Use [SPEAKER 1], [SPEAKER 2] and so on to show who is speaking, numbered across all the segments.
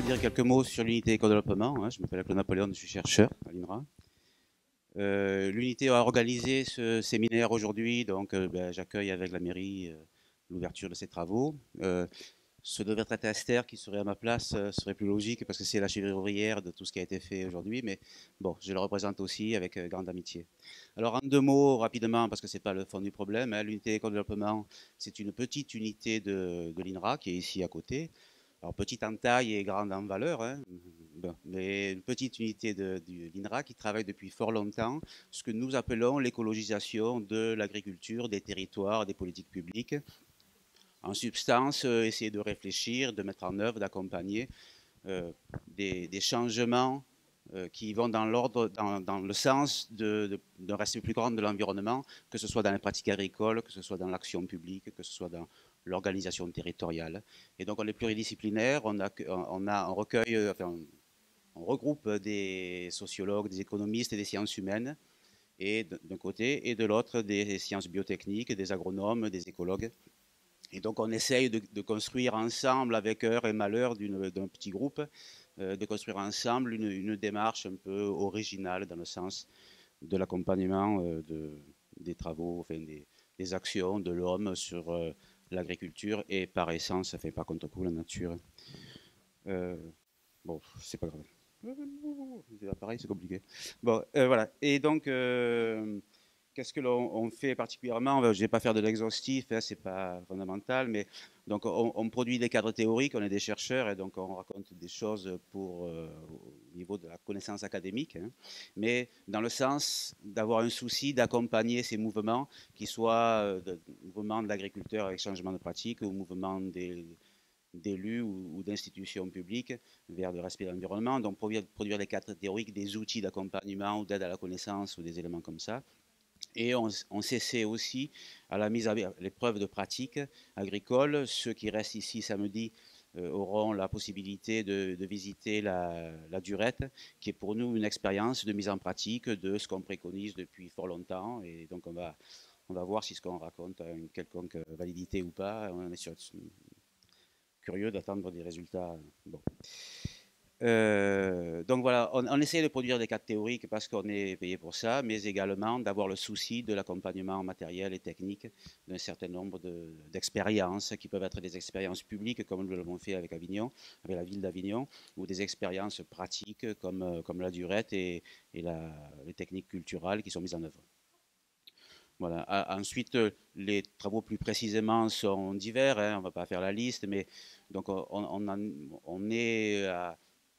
[SPEAKER 1] dire quelques mots sur l'unité éco-développement. Je m'appelle Claude Napoléon, je suis chercheur à l'INRA. L'unité a organisé ce séminaire aujourd'hui, donc j'accueille avec la mairie l'ouverture de ces travaux. Ce devrait être Esther qui serait à ma place, serait plus logique parce que c'est la cheville ouvrière de tout ce qui a été fait aujourd'hui, mais bon, je le représente aussi avec grande amitié. Alors en deux mots, rapidement, parce que c'est pas le fond du problème, l'unité éco-développement, c'est une petite unité de l'INRA qui est ici à côté. Alors petite en taille et grande en valeur, bon, mais une petite unité de l'INRA qui travaille depuis fort longtemps ce que nous appelons l'écologisation de l'agriculture, des territoires, des politiques publiques. En substance, essayer de réfléchir, de mettre en œuvre, d'accompagner des changements qui vont dans l'ordre, dans le sens d'un respect plus grand de l'environnement, que ce soit dans les pratiques agricoles, que ce soit dans l'action publique, que ce soit dans l'organisation territoriale. Et donc on est pluridisciplinaire, on recueille, enfin, on regroupe des sociologues, des économistes et des sciences humaines, et d'un côté, et de l'autre des sciences biotechniques, des agronomes, des écologues. Et donc on essaye de construire ensemble, avec heurts et malheurs d'un petit groupe, de construire ensemble une démarche un peu originale dans le sens de l'accompagnement des travaux, enfin des actions de l'homme sur l'agriculture et par essence, enfin pas contre coup la nature. Bon, c'est pas grave. Pareil, c'est compliqué. Bon, voilà. Et donc, qu'est-ce que l'on fait particulièrement? Je ne vais pas faire de l'exhaustif, hein, c'est pas fondamental, mais donc on produit des cadres théoriques, on est des chercheurs et donc on raconte des choses au niveau de la connaissance académique, hein, mais dans le sens d'avoir un souci d'accompagner ces mouvements, qui soient mouvements de l'agriculteur avec changement de pratique ou mouvements d'élus ou d'institutions publiques vers le respect de l'environnement. Donc produire des cadres théoriques, des outils d'accompagnement ou d'aide à la connaissance ou des éléments comme ça. Et on s'essaie aussi à la mise à l'épreuve de pratique agricole. Ceux qui restent ici samedi auront la possibilité de visiter la Durette, qui est pour nous une expérience de mise en pratique de ce qu'on préconise depuis fort longtemps. Et donc on va voir si ce qu'on raconte a une quelconque validité ou pas. On est curieux d'attendre des résultats. Bon. Donc voilà, on essaie de produire des cas théoriques parce qu'on est payé pour ça, mais également d'avoir le souci de l'accompagnement matériel et technique d'un certain nombre d'expériences qui peuvent être des expériences publiques comme nous l'avons fait avec Avignon, avec la ville d'Avignon, ou des expériences pratiques comme la Durette et les techniques culturelles qui sont mises en œuvre. Voilà. Ensuite, les travaux plus précisément sont divers, hein, on ne va pas faire la liste, mais donc on est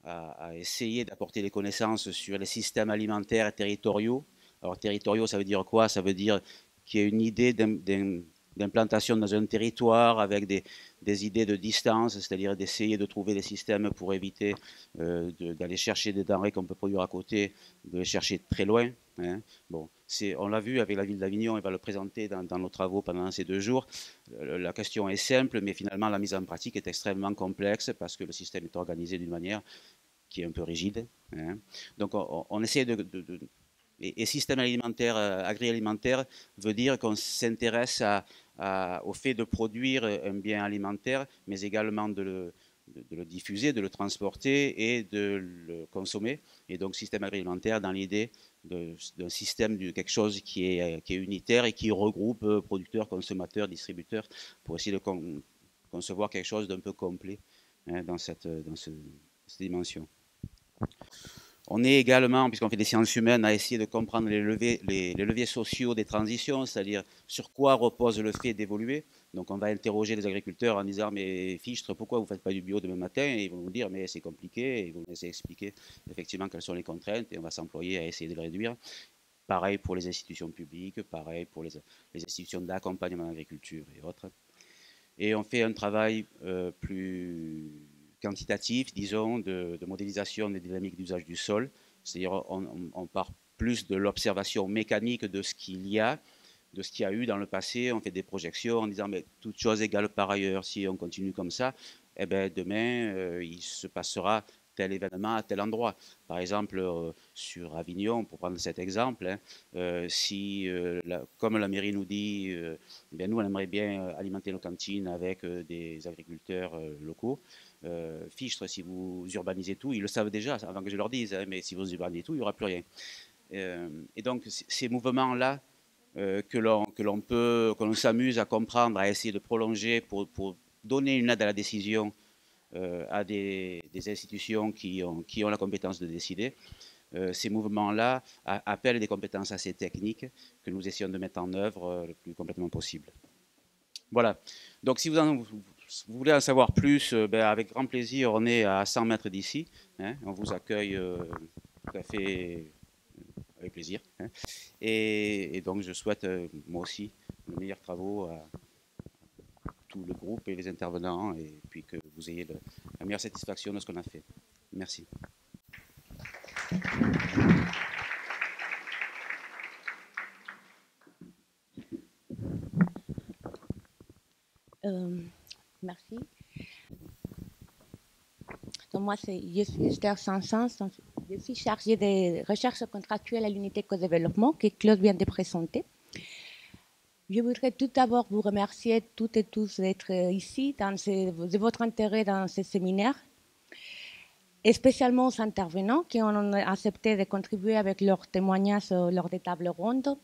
[SPEAKER 1] à essayer d'apporter des connaissances sur les systèmes alimentaires et territoriaux. Alors territoriaux, ça veut dire quoi? Ça veut dire qu'il y a une idée d'implantation dans un territoire avec des idées de distance, c'est-à-dire d'essayer de trouver des systèmes pour éviter d'aller chercher des denrées qu'on peut produire à côté, de les chercher très loin. Hein. Bon, on l'a vu avec la ville d'Avignon, elle va le présenter dans nos travaux pendant ces 2 jours. La question est simple, mais finalement la mise en pratique est extrêmement complexe parce que le système est organisé d'une manière qui est un peu rigide. Hein. Donc on essaie et système alimentaire, agroalimentaire veut dire qu'on s'intéresse au fait de produire un bien alimentaire, mais également de le diffuser, de le transporter et de le consommer. Et donc système agroalimentaire dans l'idée d'un système, de quelque chose qui est unitaire et qui regroupe producteurs, consommateurs, distributeurs, pour essayer de concevoir quelque chose d'un peu complet, hein, dans cette dimension. On est également, puisqu'on fait des sciences humaines, à essayer de comprendre les leviers sociaux des transitions, c'est-à-dire sur quoi repose le fait d'évoluer. Donc on va interroger les agriculteurs en disant mais fichtre, pourquoi vous ne faites pas du bio demain matin? Et ils vont nous dire mais c'est compliqué, et ils vont nous laisser expliquer effectivement quelles sont les contraintes et on va s'employer à essayer de les réduire. Pareil pour les institutions publiques, pareil pour les institutions d'accompagnement en agriculture et autres. Et on fait un travail plus quantitatif, disons, de modélisation des dynamiques d'usage du sol. C'est-à-dire on part plus de l'observation mécanique de ce qu'il y a, de ce qu'il y a eu dans le passé. On fait des projections en disant, mais toute chose égale par ailleurs, si on continue comme ça, eh ben, demain, il se passera tel événement à tel endroit. Par exemple, sur Avignon, pour prendre cet exemple, hein, si, comme la mairie nous dit, eh bien, nous, on aimerait bien alimenter nos cantines avec des agriculteurs locaux. Fichtre, si vous urbanisez tout, ils le savent déjà avant que je leur dise, hein, mais si vous urbanisez tout, il n'y aura plus rien. Et donc, ces mouvements-là, que l'on s'amuse à comprendre, à essayer de prolonger pour donner une aide à la décision à des institutions qui ont la compétence de décider. Ces mouvements-là appellent des compétences assez techniques que nous essayons de mettre en œuvre le plus complètement possible. Voilà. Donc, si vous voulez en savoir plus, ben, avec grand plaisir, on est à 100 mètres d'ici. Hein, on vous accueille tout à fait avec plaisir. Hein. Et donc, je souhaite, moi aussi, les meilleurs travaux à tout le groupe et les intervenants, et puis que vous ayez la meilleure satisfaction de ce qu'on a fait. Merci.
[SPEAKER 2] Merci. Donc moi, je suis Esther Sansens, je suis chargée de recherche contractuelle à l'unité co-développement que Claude vient de présenter. Je voudrais tout d'abord vous remercier toutes et tous d'être ici, de votre intérêt dans ce séminaire, et spécialement aux intervenants qui ont accepté de contribuer avec leurs témoignages lors des tables rondes,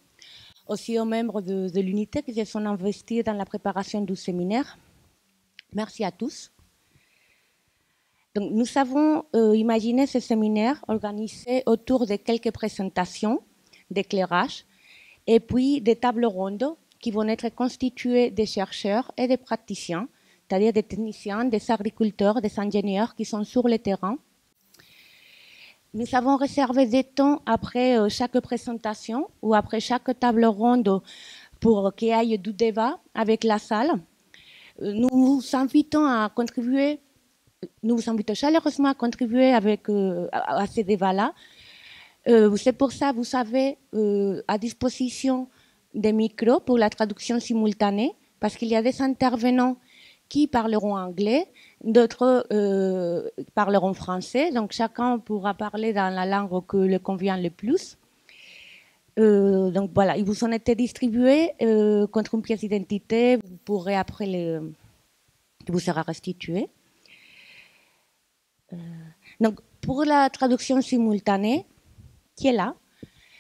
[SPEAKER 2] aussi aux membres de l'unité qui se sont investis dans la préparation du séminaire. Merci à tous. Donc, nous avons imaginé ce séminaire organisé autour de quelques présentations d'éclairage et puis des tables rondes qui vont être constituées de chercheurs et de praticiens, c'est-à-dire des techniciens, des agriculteurs, des ingénieurs qui sont sur le terrain. Nous avons réservé des temps après chaque présentation ou après chaque table ronde pour qu'il y ait du débat avec la salle. Nous vous invitons à contribuer. Nous vous invitons chaleureusement à contribuer à ces débats-là. C'est pour ça que vous avez à disposition des micros pour la traduction simultanée, parce qu'il y a des intervenants qui parleront anglais, d'autres parleront français, donc chacun pourra parler dans la langue qui le convient le plus. Donc voilà, ils vous ont été distribués contre une pièce d'identité, vous pourrez après vous sera restitué. Donc, pour la traduction simultanée, qui est là,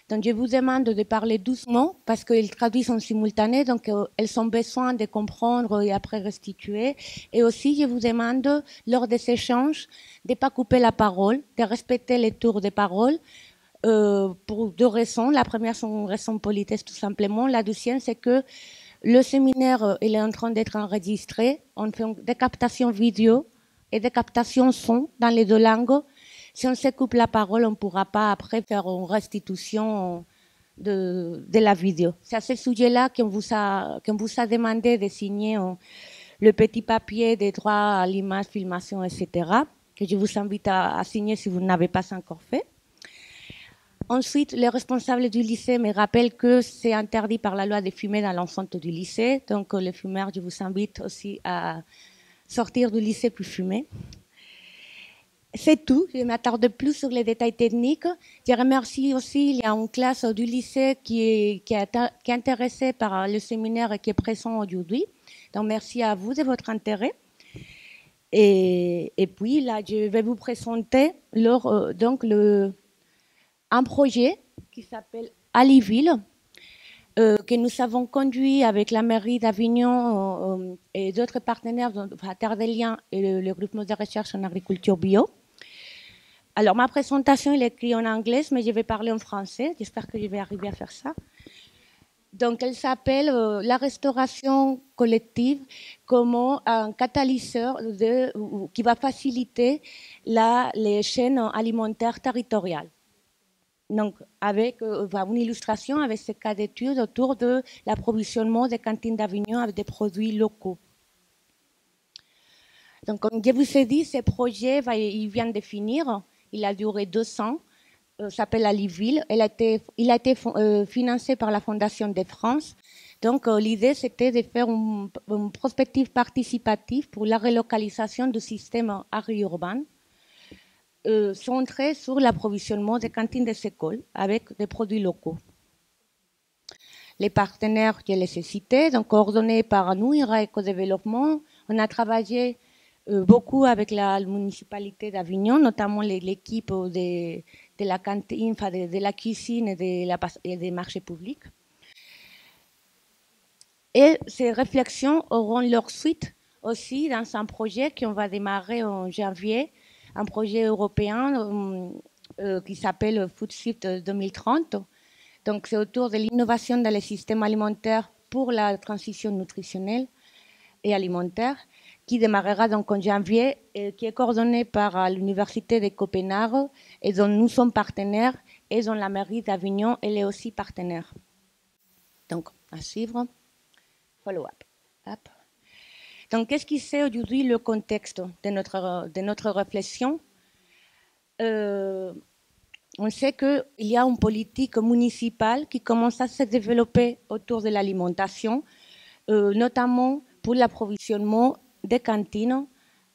[SPEAKER 2] donc je vous demande de parler doucement parce qu'ils traduisent en simultané, donc elles ont besoin de comprendre et après restituer. Et aussi, je vous demande, lors des échanges, de ne pas couper la parole, de respecter les tours de parole pour deux raisons. La première, c'est une raison politesse tout simplement. La deuxième, c'est que le séminaire il est en train d'être enregistré. On fait des captations vidéo et des captations son dans les deux langues. Si on se coupe la parole, on ne pourra pas après faire une restitution de la vidéo. C'est à ce sujet-là qu'on vous a demandé de signer le petit papier des droits à l'image, filmation, etc., que je vous invite à signer si vous n'avez pas encore fait. Ensuite, les responsables du lycée me rappellent que c'est interdit par la loi de fumer dans l'enceinte du lycée. Donc, les fumeurs, je vous invite aussi à sortir du lycée plus fumé. C'est tout. Je ne m'attarde plus sur les détails techniques. Je remercie aussi, il y a une classe du lycée qui est intéressée par le séminaire et qui est présent aujourd'hui. Donc, merci à vous de votre intérêt. Et puis, là, je vais vous présenter un projet qui s'appelle Aliville, que nous avons conduit avec la mairie d'Avignon et d'autres partenaires, Terre des Liens et le groupe de recherche en agriculture bio. Alors, ma présentation est écrite en anglais, mais je vais parler en français. J'espère que je vais arriver à faire ça. Donc, elle s'appelle la restauration collective comme un catalyseur qui va faciliter les chaînes alimentaires territoriales. Donc, avec une illustration avec ce cas d'étude autour de l'approvisionnement des cantines d'Avignon avec des produits locaux. Donc, comme je vous ai dit, ce projet, il vient de finir. Il a duré 2 ans. S'appelle Aliville. Il a été financé par la Fondation de France. Donc, l'idée, c'était de faire une prospective participative pour la relocalisation du système agri-urbain centré sur l'approvisionnement des cantines des écoles avec des produits locaux. Les partenaires, je les ai cités, donc coordonnés par nous, IRA Éco-Développement. On a travaillé beaucoup avec la municipalité d'Avignon, notamment l'équipe de la cantine, enfin de la cuisine et des marchés publics. Et ces réflexions auront leur suite aussi dans un projet qu'on va démarrer en janvier, un projet européen qui s'appelle Food Shift 2030. Donc, c'est autour de l'innovation dans les systèmes alimentaires pour la transition nutritionnelle et alimentaire, qui démarrera donc en janvier, et qui est coordonné par l'Université de Copenhague et dont nous sommes partenaires, et dont la mairie d'Avignon, elle est aussi partenaire. Donc, à suivre. Follow-up. Donc, qu'est-ce qui c'est aujourd'hui le contexte de notre réflexion? On sait qu'il y a une politique municipale qui commence à se développer autour de l'alimentation, notamment pour l'approvisionnement des cantines,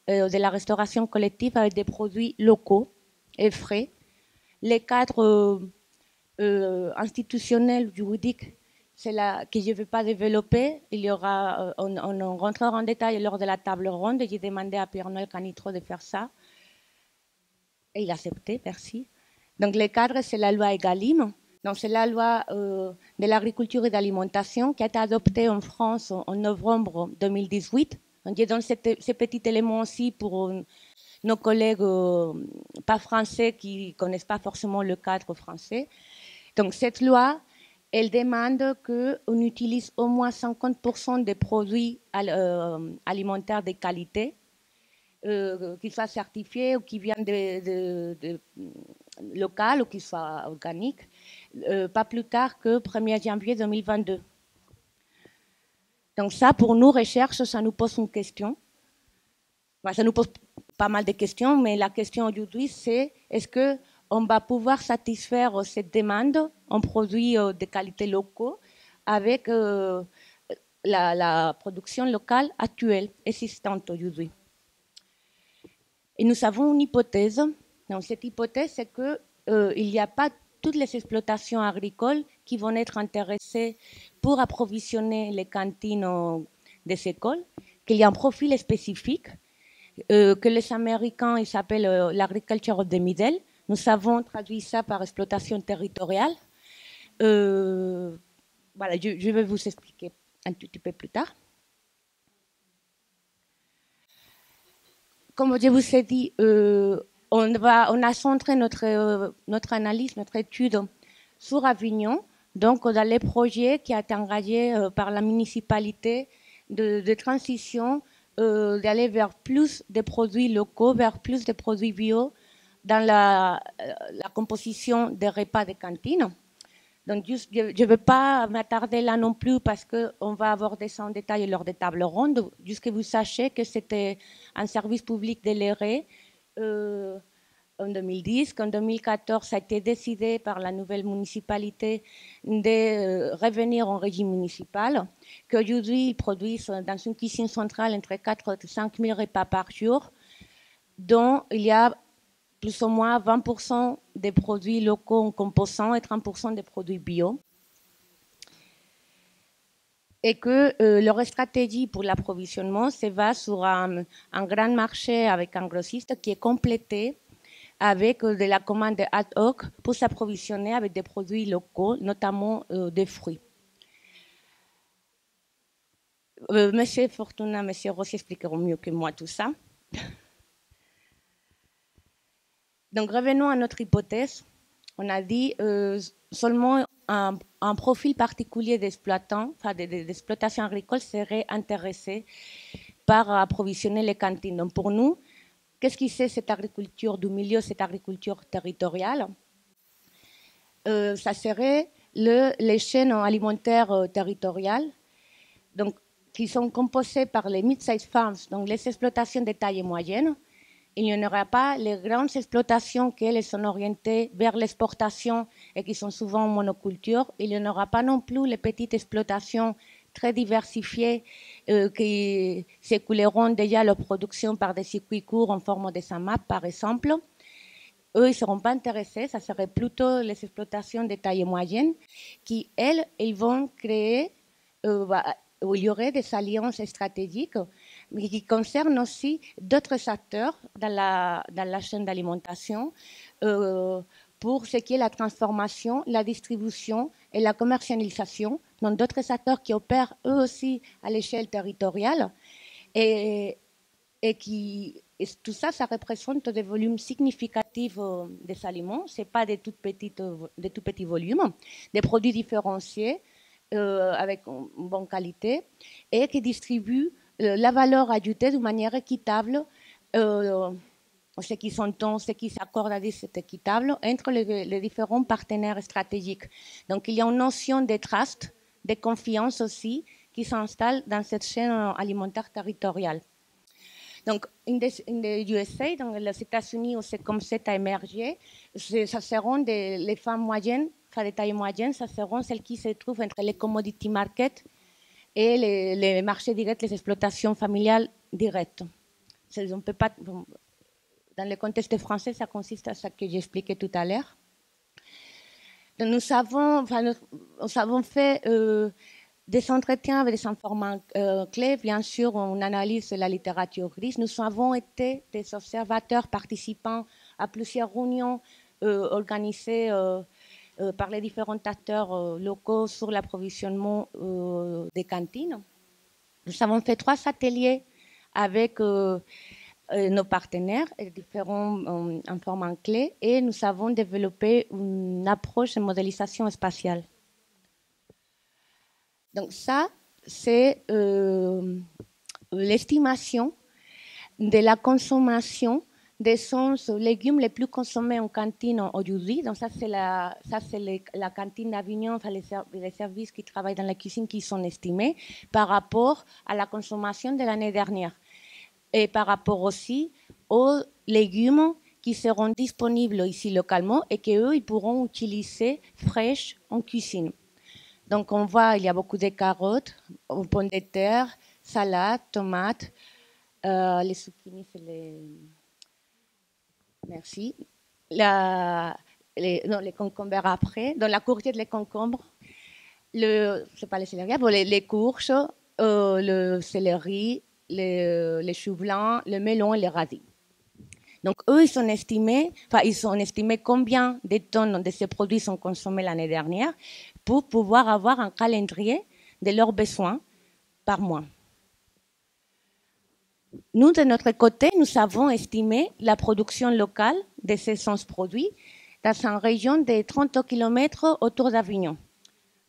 [SPEAKER 2] de la restauration collective avec des produits locaux et frais. Les cadres institutionnels, juridiques, c'est là que je ne vais pas développer. Il y aura, on rentrera en détail lors de la table ronde. J'ai demandé à Pierre-Noël Canitro de faire ça. Et il a accepté, merci. Donc, le cadre, c'est la loi EGalim. Donc, c'est la loi de l'agriculture et de l'alimentation qui a été adoptée en France en novembre 2018. Donc, je donne ces petits éléments aussi pour nos collègues pas français qui ne connaissent pas forcément le cadre français. Donc, cette loi, elle demande qu'on utilise au moins 50% des produits alimentaires de qualité, qu'ils soient certifiés ou qui viennent de local ou qu'ils soient organiques, pas plus tard que 1er janvier 2022. Donc ça, pour nous, recherche, ça nous pose une question. Enfin, ça nous pose pas mal de questions, mais la question aujourd'hui, c'est est-ce qu'on va pouvoir satisfaire cette demande en produits de qualité locaux avec la production locale actuelle, existante aujourd'hui. Et nous avons une hypothèse. Donc, cette hypothèse, c'est qu'il n'y a pas toutes les exploitations agricoles qui vont être intéressées pour approvisionner les cantines des écoles, qu'il y a un profil spécifique, que les Américains ils s'appellent l'agriculture of the middle. Nous avons traduit ça par exploitation territoriale. Voilà, je vais vous expliquer un tout petit peu plus tard. Comme je vous ai dit, on a centré notre analyse, notre étude sur Avignon, donc dans les projets qui ont été engagés par la municipalité de transition, d'aller vers plus de produits locaux, vers plus de produits bio dans la composition des repas de cantine. Donc, je ne vais pas m'attarder là non plus parce qu'on va aborder ça en détail lors des tables rondes. Juste que vous sachiez que c'était un service public déliré en 2010, qu'en 2014, ça a été décidé par la nouvelle municipalité de revenir en régime municipal, qu'aujourd'hui, ils produisent dans une cuisine centrale entre 4 et 5 000 repas par jour, dont il y a plus ou moins 20% des produits locaux en composants et 30% des produits bio. Et que leur stratégie pour l'approvisionnement se base sur un grand marché avec un grossiste qui est complété avec de la commande ad hoc pour s'approvisionner avec des produits locaux, notamment des fruits. Monsieur Fortuna, Monsieur Rossi expliqueront mieux que moi tout ça. Donc, revenons à notre hypothèse. On a dit seulement un profil particulier d'exploitant, enfin d'exploitation agricole serait intéressé par approvisionner les cantines. Donc, pour nous, qu'est-ce qui c'est cette agriculture du milieu, cette agriculture territoriale? Ça serait les chaînes alimentaires territoriales, donc, qui sont composées par les mid-sized farms, donc les exploitations de taille moyenne. Il n'y en aura pas les grandes exploitations qui elles sont orientées vers l'exportation et qui sont souvent en monoculture. Il n'y en aura pas non plus les petites exploitations très diversifiées qui s'écouleront déjà leur production par des circuits courts en forme de SAMAP, par exemple. eux, ils ne seront pas intéressés, ça serait plutôt les exploitations de taille moyenne qui, elles, ils vont créer, où il y aurait des alliances stratégiques, mais qui concernent aussi d'autres acteurs dans la chaîne d'alimentation, pour ce qui est la transformation, la distribution et la commercialisation, donc d'autres acteurs qui opèrent eux aussi à l'échelle territoriale et tout ça, ça représente des volumes significatifs des aliments. Ce n'est pas des tout petits volumes, des produits différenciés avec une bonne qualité et qui distribuent la valeur ajoutée de manière équitable, ce qui s'entend, ce qui s'accorde à dire c'est équitable entre les différents partenaires stratégiques. Donc, il y a une notion de trust, de confiance aussi, qui s'installe dans cette chaîne alimentaire territoriale. Donc, in the USA, dans les États-Unis, où c'est comme ça a émergé, ça seront les femmes moyennes, enfin de taille moyenne, ça seront celles qui se trouvent entre les commodity markets et les marchés directs, les exploitations familiales directes. On peut pas, dans le contexte français, ça consiste à ce que j'expliquais tout à l'heure. Nous avons fait des entretiens avec des informants clés, bien sûr, on analyse la littérature grise. Nous avons été des observateurs participants à plusieurs réunions organisées par les différents acteurs locaux sur l'approvisionnement des cantines. Nous avons fait 3 ateliers avec nos partenaires et différents informants clés et nous avons développé une approche de modélisation spatiale. Donc ça, c'est l'estimation de la consommation des 100 légumes les plus consommés en cantine aujourd'hui. Donc ça, c'est la cantine d'Avignon, enfin les services qui travaillent dans la cuisine qui sont estimés par rapport à la consommation de l'année dernière. Et par rapport aussi aux légumes qui seront disponibles ici localement et qu'eux, ils pourront utiliser fraîches en cuisine. Donc, on voit, il y a beaucoup de carottes, pommes de terre, salades, tomates, les zucchini, c'est les... Merci. Les concombres après. Dans la courgette, les concombres. C'est pas les céleri, bon, les courges, le céleri, les choux blancs, le melon et les radis. Donc, eux, ils ont estimé combien de tonnes de ces produits sont consommés l'année dernière pour pouvoir avoir un calendrier de leurs besoins par mois. Nous, de notre côté, nous avons estimé la production locale de ces 100 produits dans une région de 30 km autour d'Avignon.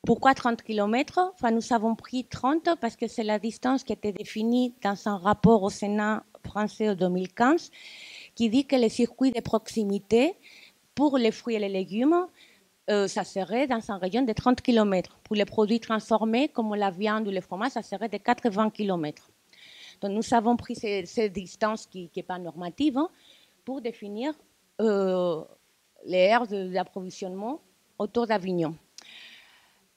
[SPEAKER 2] Pourquoi 30 km? Enfin, nous avons pris 30 parce que c'est la distance qui a été définie dans un rapport au Sénat français en 2015 qui dit que les circuits de proximité pour les fruits et les légumes, ça serait dans une région de 30 km. Pour les produits transformés, comme la viande ou le fromage, ça serait de 80 km. Donc, nous avons pris cette distance qui n'est pas normative pour définir les aires d'approvisionnement autour d'Avignon.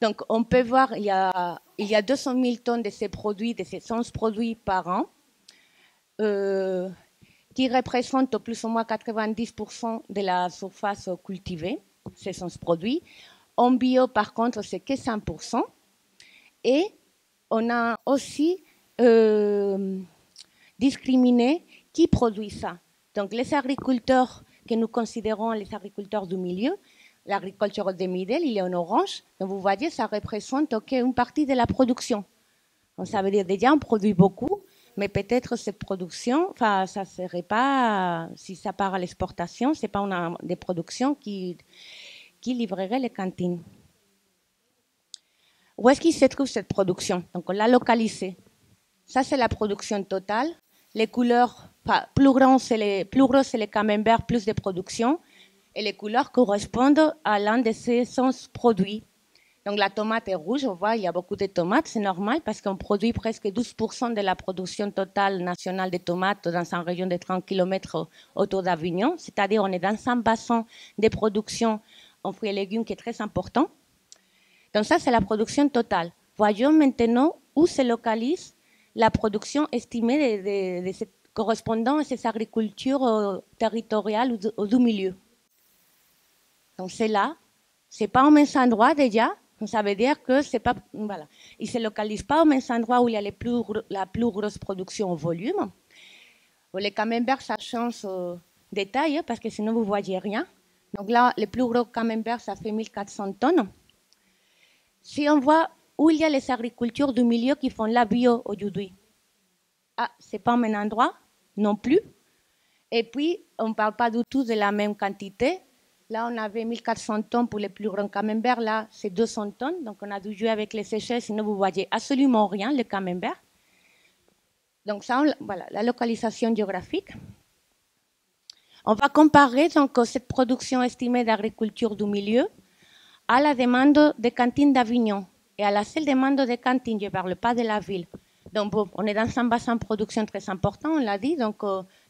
[SPEAKER 2] Donc, on peut voir il y a 200 000 tonnes de ces produits, de ces 100 produits par an, qui représentent plus ou moins 90% de la surface cultivée, ces 100 produits. En bio, par contre, c'est que 100%. Et on a aussi discriminé qui produit ça. Donc, les agriculteurs que nous considérons les agriculteurs du milieu, l'agriculture de middle, il est en orange. Donc, vous voyez, ça représente une partie de la production. Donc, ça veut dire déjà, on produit beaucoup, mais peut-être cette production, enfin, ça serait pas, si ça part à l'exportation, c'est pas des productions qui livreraient les cantines. Où est-ce qu'il se trouve cette production? Donc, on l'a localisée. Ça, c'est la production totale. Les couleurs, enfin, plus gros, c'est les camemberts, plus de production. Et les couleurs correspondent à l'un de ces 100 produits. Donc, la tomate est rouge. On voit, il y a beaucoup de tomates. C'est normal parce qu'on produit presque 12% de la production totale nationale de tomates dans une région de 30 km autour d'Avignon. C'est-à-dire, on est dans un bassin de production en fruits et légumes qui est très important. Donc, ça, c'est la production totale. Voyons maintenant où se localise la production estimée correspondant à ces agricultures territoriales ou du milieu. Donc c'est là, c'est pas au même endroit déjà. Donc ça veut dire que c'est pas, voilà, il se localise pas au même endroit où il y a la plus grosse production au volume. Les camemberts, ça change de taille parce que sinon vous voyez rien. Donc là, le plus gros camembert, ça fait 1400 tonnes. Si on voit où il y a les agricultures du milieu qui font la bio aujourd'hui, ah, c'est pas au même endroit non plus. Et puis, on ne parle pas du tout de la même quantité. Là, on avait 1400 tonnes pour les plus grands camemberts. Là, c'est 200 tonnes. Donc, on a dû jouer avec les échelles, sinon vous voyez absolument rien, le camembert. Donc, ça, voilà, la localisation géographique. On va comparer donc cette production estimée d'agriculture du milieu à la demande des cantines d'Avignon et à la seule demande des cantines. Je ne parle pas de la ville. Donc, bon, on est dans un bassin de production très important, on l'a dit. Donc,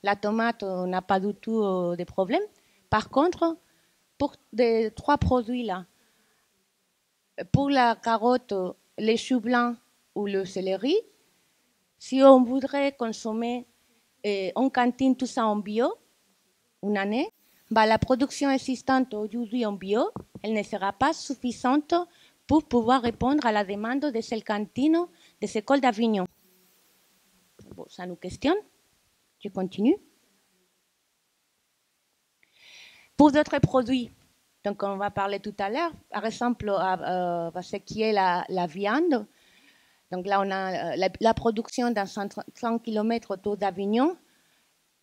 [SPEAKER 2] la tomate n'a pas du tout de problème. Par contre, pour les trois produits-là, pour la carotte, les choux blancs ou le céleri, si on voudrait consommer en cantine tout ça en bio, une année, bah, la production existante aujourd'hui en bio, elle ne sera pas suffisante pour pouvoir répondre à la demande de ces cantines des écoles d'Avignon. Bon, ça nous questionne. Je continue. Pour d'autres produits, donc on va parler tout à l'heure, par exemple, ce qui est la viande. Donc là, on a la production dans 130 km autour d'Avignon.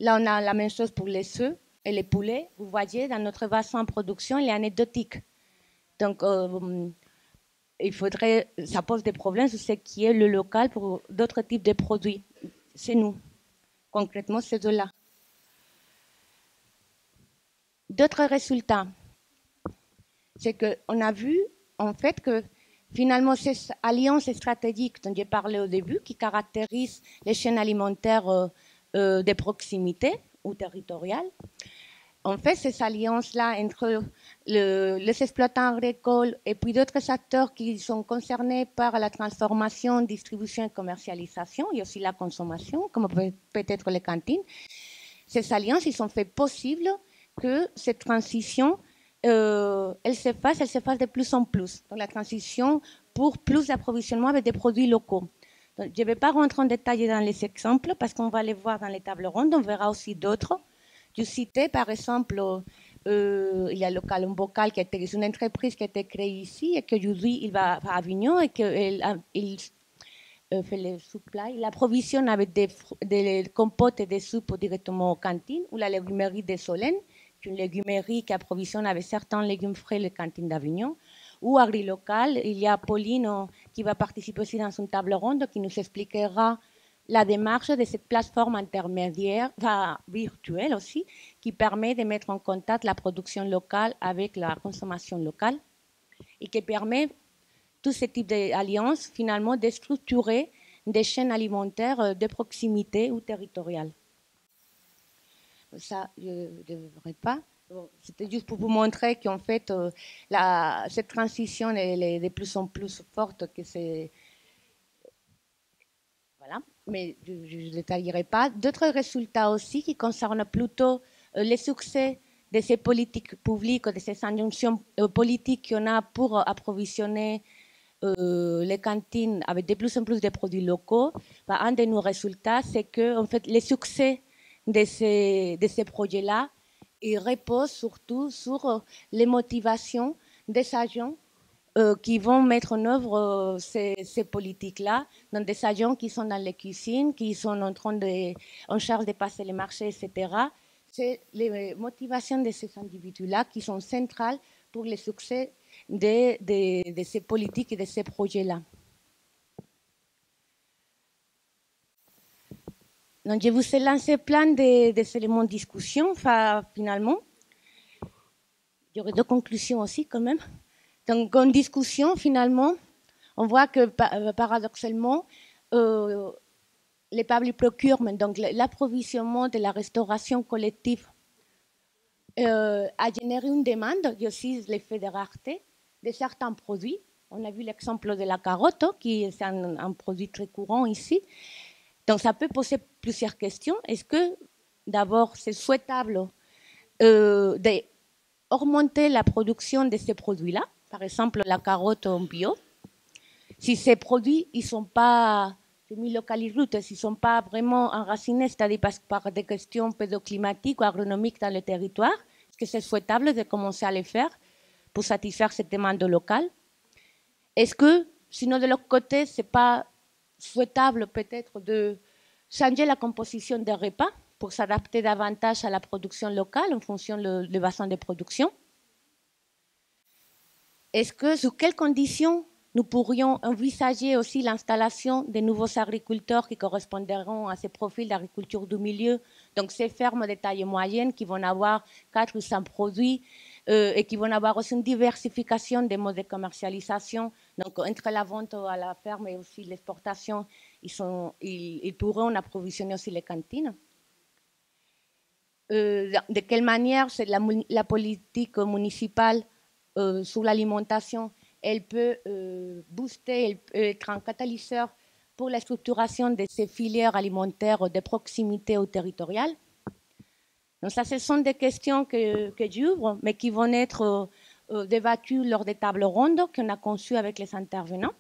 [SPEAKER 2] Là, on a la même chose pour les œufs et les poulets. Vous voyez, dans notre bassin de production, il est anecdotique. Donc, il faudrait, ça pose des problèmes sur ce qui est le local pour d'autres types de produits. C'est nous. Concrètement, c'est de là. D'autres résultats, c'est qu'on a vu, en fait, que finalement, ces alliances stratégiques dont j'ai parlé au début, qui caractérisent les chaînes alimentaires de proximité ou territoriales, en fait, ces alliances-là entre les exploitants agricoles et puis d'autres acteurs qui sont concernés par la transformation, distribution et commercialisation, et aussi la consommation, comme peut-être les cantines, ces alliances, ils ont fait possible que cette transition, elle se fasse de plus en plus. Donc la transition pour plus d'approvisionnement avec des produits locaux. Donc, je ne vais pas rentrer en détail dans les exemples parce qu'on va les voir dans les tables rondes, on verra aussi d'autres. Je citais par exemple, il y a le Calum Bocal qui est une entreprise qui a été créée ici et qu'aujourd'hui il va à Avignon et qu'il fait le supply, il approvisionne avec des compotes et des soupes directement aux cantines, ou la légumerie des Solènes, une légumerie qui approvisionne avec certains légumes frais les cantines d'Avignon, ou agri-local. Il y a Pauline qui va participer aussi dans une table ronde qui nous expliquera la démarche de cette plateforme intermédiaire, virtuelle aussi, qui permet de mettre en contact la production locale avec la consommation locale et qui permet tout ce type d'alliance finalement de structurer des chaînes alimentaires de proximité ou territoriales. Ça, je ne devrais pas. Bon, c'était juste pour vous montrer qu'en fait, cette transition est de plus en plus forte. Que c'est... Voilà, mais je ne détaillerai pas. D'autres résultats aussi qui concernent plutôt les succès de ces politiques publiques, de ces injonctions politiques qu'on a pour approvisionner les cantines avec de plus en plus de produits locaux. Un de nos résultats, c'est que en fait, les succès de ces projets-là, ils reposent surtout sur les motivations des agents qui vont mettre en œuvre ces politiques-là, dans des agents qui sont dans les cuisines, qui sont en charge de passer les marchés, etc. C'est les motivations de ces individus-là qui sont centrales pour le succès de ces politiques et de ces projets-là. Donc, je vous ai lancé plein d'éléments de discussion, finalement. Il y aurait deux conclusions aussi, quand même. Donc, en discussion, finalement, on voit que, paradoxalement, les public procurement, donc l'approvisionnement de la restauration collective, a généré une demande, et aussi l'effet de rareté de certains produits. On a vu l'exemple de la carotte, qui est un produit très courant ici. Donc, ça peut poser plusieurs questions. Est-ce que, d'abord, c'est souhaitable augmenter la production de ces produits-là, par exemple la carotte en bio, si ces produits ils sont pas semi-localisés, ils ne sont pas vraiment enracinés, c'est-à-dire par des questions pédoclimatiques ou agronomiques dans le territoire, est-ce que c'est souhaitable de commencer à les faire pour satisfaire cette demande locale? Est-ce que, sinon de l'autre côté, ce n'est pas souhaitable peut-être de changer la composition des repas pour s'adapter davantage à la production locale en fonction du bassin de production? Est-ce que, sous quelles conditions nous pourrions envisager aussi l'installation de nouveaux agriculteurs qui correspondront à ces profils d'agriculture du milieu, donc ces fermes de taille moyenne qui vont avoir 4 ou 5 produits et qui vont avoir aussi une diversification des modes de commercialisation. Donc entre la vente à la ferme et aussi l'exportation, ils pourront approvisionner aussi les cantines. De quelle manière la politique municipale sur l'alimentation, elle peut booster, elle peut être un catalyseur pour la structuration de ces filières alimentaires de proximité ou territoriale. Donc ça, ce sont des questions que j'ouvre, mais qui vont être débattues lors des tables rondes qu'on a conçues avec les intervenants.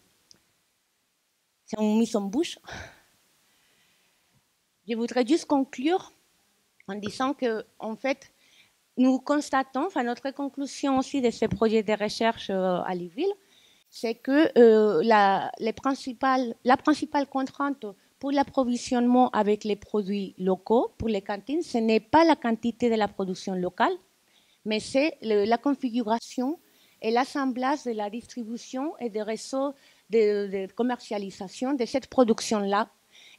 [SPEAKER 2] C'est une mise en bouche. Je voudrais juste conclure en disant que, en fait, nous constatons, enfin notre conclusion aussi de ce projet de recherche à Léville, c'est que la principale contrainte pour l'approvisionnement avec les produits locaux, pour les cantines, ce n'est pas la quantité de la production locale, mais c'est la configuration et l'assemblage de la distribution et des réseaux de commercialisation de cette production-là,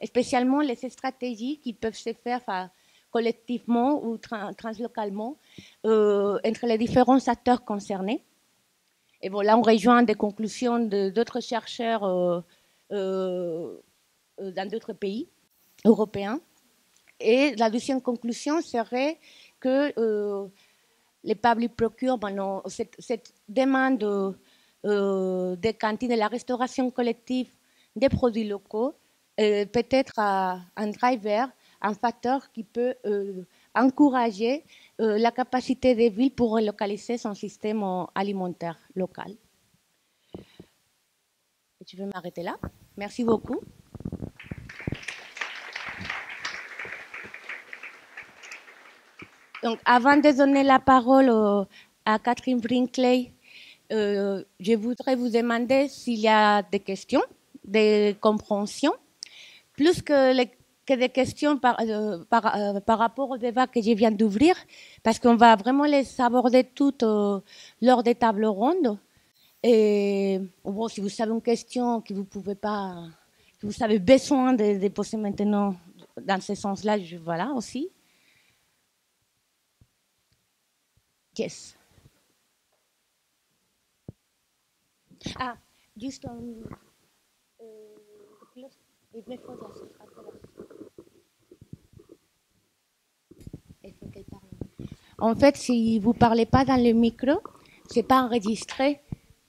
[SPEAKER 2] spécialement les stratégies qui peuvent se faire collectivement ou translocalement entre les différents acteurs concernés. Et voilà, on rejoint des conclusions d'autres chercheurs dans d'autres pays européens. Et la deuxième conclusion serait que les public procurement, cette demande des cantines, de la restauration collective des produits locaux, peut être un driver, un facteur qui peut encourager la capacité des villes pour relocaliser son système alimentaire local. Je vais m'arrêter là. Merci beaucoup. Donc, avant de donner la parole à Catherine Brinkley, je voudrais vous demander s'il y a des questions, des compréhensions, plus que des questions par rapport au débat que je viens d'ouvrir, parce qu'on va vraiment les aborder toutes lors des tables rondes. Et bon, si vous avez une question que vous pouvez pas, que vous avez besoin de poser maintenant dans ce sens-là, voilà aussi. Yes. Ah, juste en fait, si vous ne parlez pas dans le micro, ce n'est pas enregistré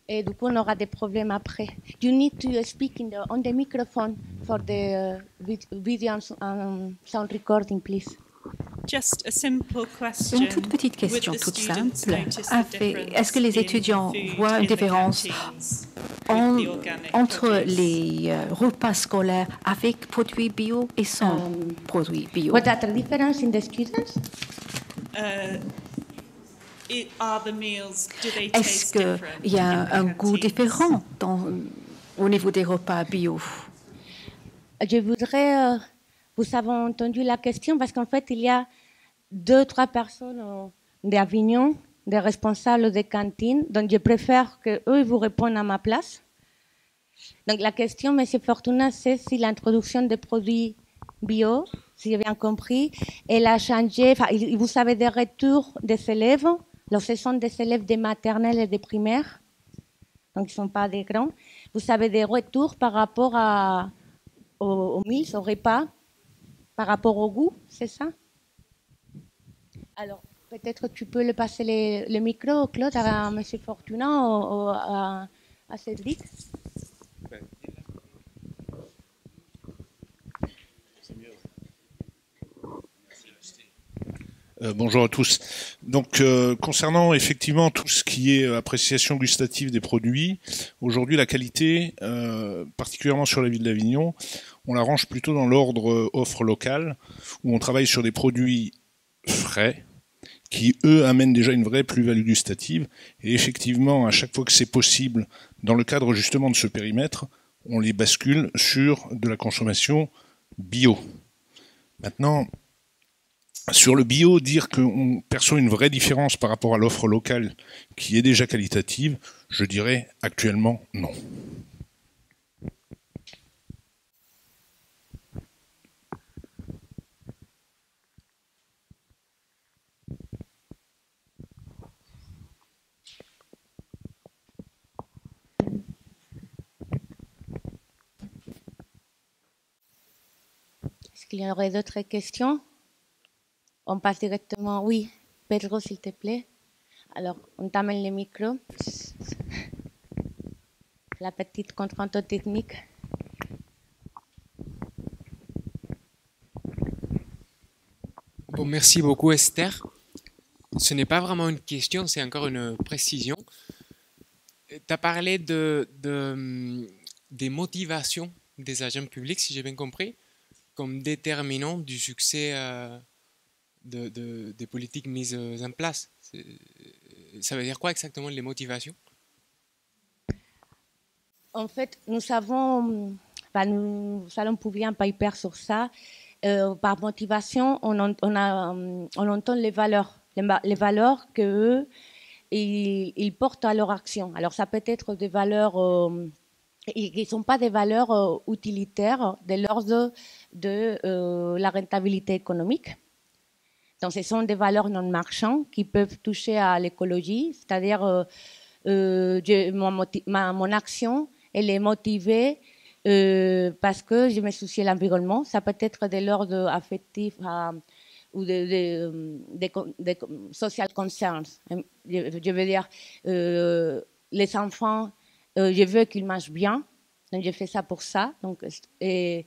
[SPEAKER 2] et du coup, on aura des problèmes après. You need to speak on the microphone for the video and sound recording, please.
[SPEAKER 3] Une toute petite question, toute simple. Est-ce que les étudiants voient une différence entre les repas scolaires avec produits bio et sans produits bio?
[SPEAKER 2] What are the differences in the students?
[SPEAKER 3] Est-ce qu'il y a un goût différent au niveau des repas bio?
[SPEAKER 2] Je voudrais... vous avez entendu la question parce qu'en fait, il y a 2-3 personnes d'Avignon, des responsables des cantines, donc je préfère qu'eux vous répondent à ma place. Donc la question, M. Fortuna, c'est si l'introduction des produits bio, si j'ai bien compris, elle a changé, vous avez des retours des élèves, ce sont des élèves des maternelles et des primaires, donc ils ne sont pas des grands. Vous avez des retours par rapport aux meals, au repas, par rapport au goût, c'est ça? Alors, peut-être tu peux le passer le micro, Claude, à M. Fortuna ou à Cédric.
[SPEAKER 4] Bonjour à tous. Donc, concernant effectivement tout ce qui est appréciation gustative des produits, aujourd'hui la qualité, particulièrement sur la ville d'Avignon, on la range plutôt dans l'ordre offre locale, où on travaille sur des produits frais, qui eux amènent déjà une vraie plus-value gustative. Et effectivement, à chaque fois que c'est possible, dans le cadre justement de ce périmètre, on les bascule sur de la consommation bio. Maintenant, sur le bio, dire qu'on perçoit une vraie différence par rapport à l'offre locale qui est déjà qualitative, je dirais actuellement non.
[SPEAKER 2] Est-ce qu'il y aurait d'autres questions? On passe directement. Oui, Pedro, s'il te plaît. Alors, on t'amène le micro. La petite contrainte technique.
[SPEAKER 5] Bon, merci beaucoup Esther. Ce n'est pas vraiment une question, c'est encore une précision. Tu as parlé des motivations des agents publics, si j'ai bien compris, comme déterminant du succès des politiques mises en place. Ça veut dire quoi exactement les motivations?
[SPEAKER 2] En fait, nous allons publier un paper sur ça. Par motivation, on entend les valeurs qu'eux, ils portent à leur action. Alors, ça peut être des valeurs qui ne sont pas des valeurs utilitaires de l'ordre de la rentabilité économique. Donc, ce sont des valeurs non marchandes qui peuvent toucher à l'écologie, c'est-à-dire mon action, elle est motivée parce que je me soucie de l'environnement. Ça peut être de l'ordre affectif ou de social concerns. Je veux dire, les enfants, je veux qu'ils mangent bien, donc je fais ça pour ça. Donc, et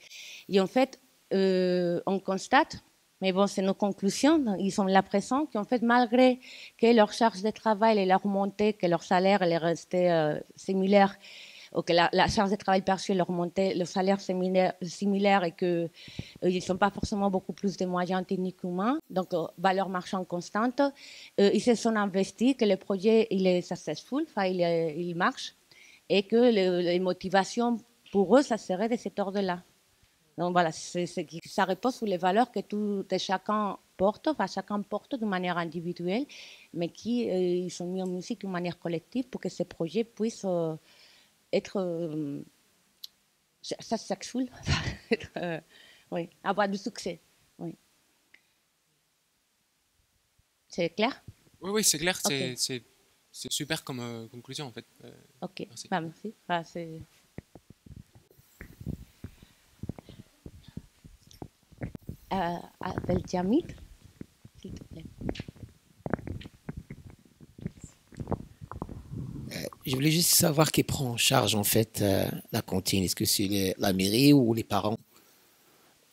[SPEAKER 2] en fait, on constate, mais bon, c'est nos conclusions, ils sont là présents, qu'en fait, malgré que leur charge de travail est remontée, que leur salaire est resté similaire, ou que la charge de travail perçue leur remontait, le salaire similaire et qu'ils ne sont pas forcément beaucoup plus de moyens techniques humains, donc valeur marchande constante, ils se sont investis, que le projet il est successful, enfin, il marche, et que les motivations pour eux, ça serait de cet ordre-là. Donc voilà, ça repose sur les valeurs que chacun porte, enfin chacun porte de manière individuelle, mais qui ils sont mis en musique de manière collective pour que ces projets puissent être successful, oui, avoir du succès. Oui. C'est clair?
[SPEAKER 5] Oui, c'est clair,
[SPEAKER 2] Okay.
[SPEAKER 5] c'est super comme conclusion en fait.
[SPEAKER 2] Ok,
[SPEAKER 5] Merci.
[SPEAKER 2] bah, merci. Bah, c'est... Appelle Jamit, s'il te plaît.
[SPEAKER 6] Je voulais juste savoir qui prend en charge en fait la cantine. Est-ce que c'est la mairie ou les parents?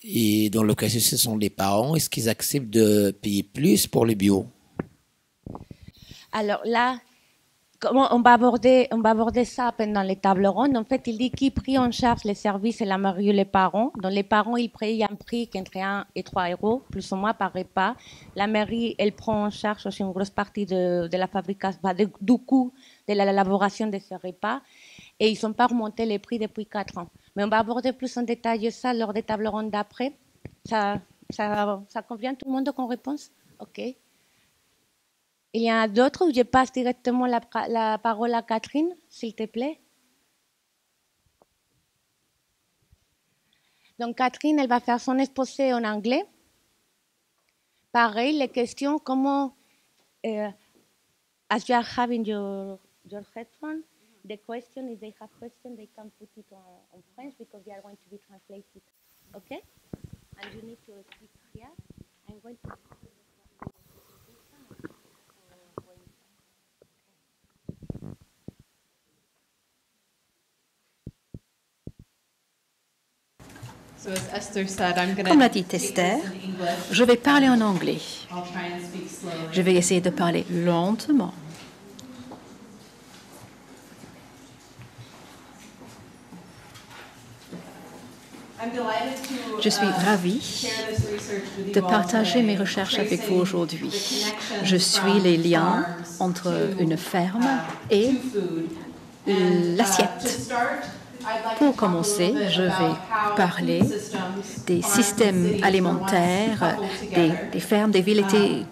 [SPEAKER 6] Et dans le cas où ce sont les parents, est-ce qu'ils acceptent de payer plus pour le bio?
[SPEAKER 2] Alors là, comment on va aborder ça pendant les tables rondes. En fait, il dit qui prie en charge les services et la mairie ou les parents. Donc les parents, ils payent un prix entre 1 et 3 euros, plus ou moins par repas. La mairie, elle prend en charge aussi une grosse partie de la fabrication, du coût de l'élaboration de ces repas. Et ils ne sont pas remontés les prix depuis 4 ans. Mais on va aborder plus en détail ça lors des tables rondes d'après. Ça convient tout le monde comme réponse? OK. Il y en a d'autres où je passe directement la parole à Catherine, s'il te plaît. Donc, Catherine, elle va faire son exposé en anglais. Pareil, les questions, comment, as you are having your headphone, the question, if they have questions, they can put it on French because they are going to be translated. Okay? And you need to speak here. I'm going to...
[SPEAKER 3] Comme l'a dit Esther, je vais parler en anglais. Je vais essayer de parler lentement. Je suis ravie de partager mes recherches avec vous aujourd'hui. Je suis les liens entre une ferme et l'assiette. Pour commencer, je vais parler des systèmes alimentaires, des fermes, des villes étaient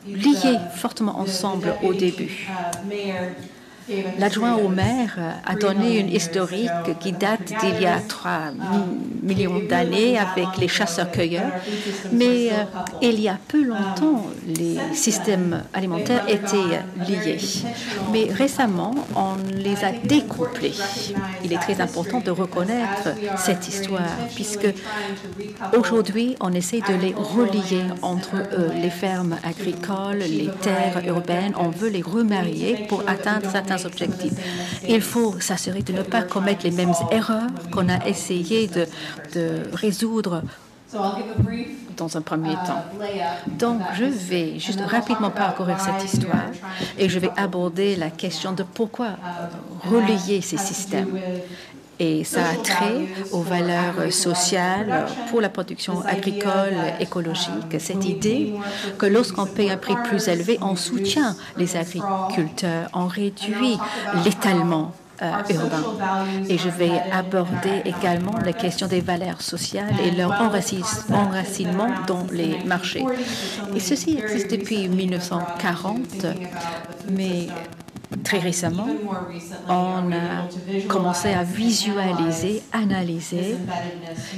[SPEAKER 3] liées fortement ensemble au début. L'adjoint au maire a donné une historique qui date d'il y a 3 millions d'années avec les chasseurs-cueilleurs, mais il y a peu longtemps, les systèmes alimentaires étaient liés. Mais récemment, on les a découplés. Il est très important de reconnaître cette histoire, puisque aujourd'hui, on essaie de les relier entre eux, les fermes agricoles, les terres urbaines, on veut les remarier pour atteindre certains objectifs. Il faut s'assurer de ne pas commettre les mêmes erreurs qu'on a essayé de résoudre dans un premier temps. Donc, je vais juste rapidement parcourir cette histoire et je vais aborder la question de pourquoi relier ces systèmes. Et ça a trait aux valeurs sociales pour la production agricole écologique. Cette idée que lorsqu'on paye un prix plus élevé, on soutient les agriculteurs, on réduit l'étalement urbain. Et je vais aborder également la question des valeurs sociales et leur enracinement dans les marchés. Et ceci existe depuis 1940, mais très récemment, on a commencé à visualiser, analyser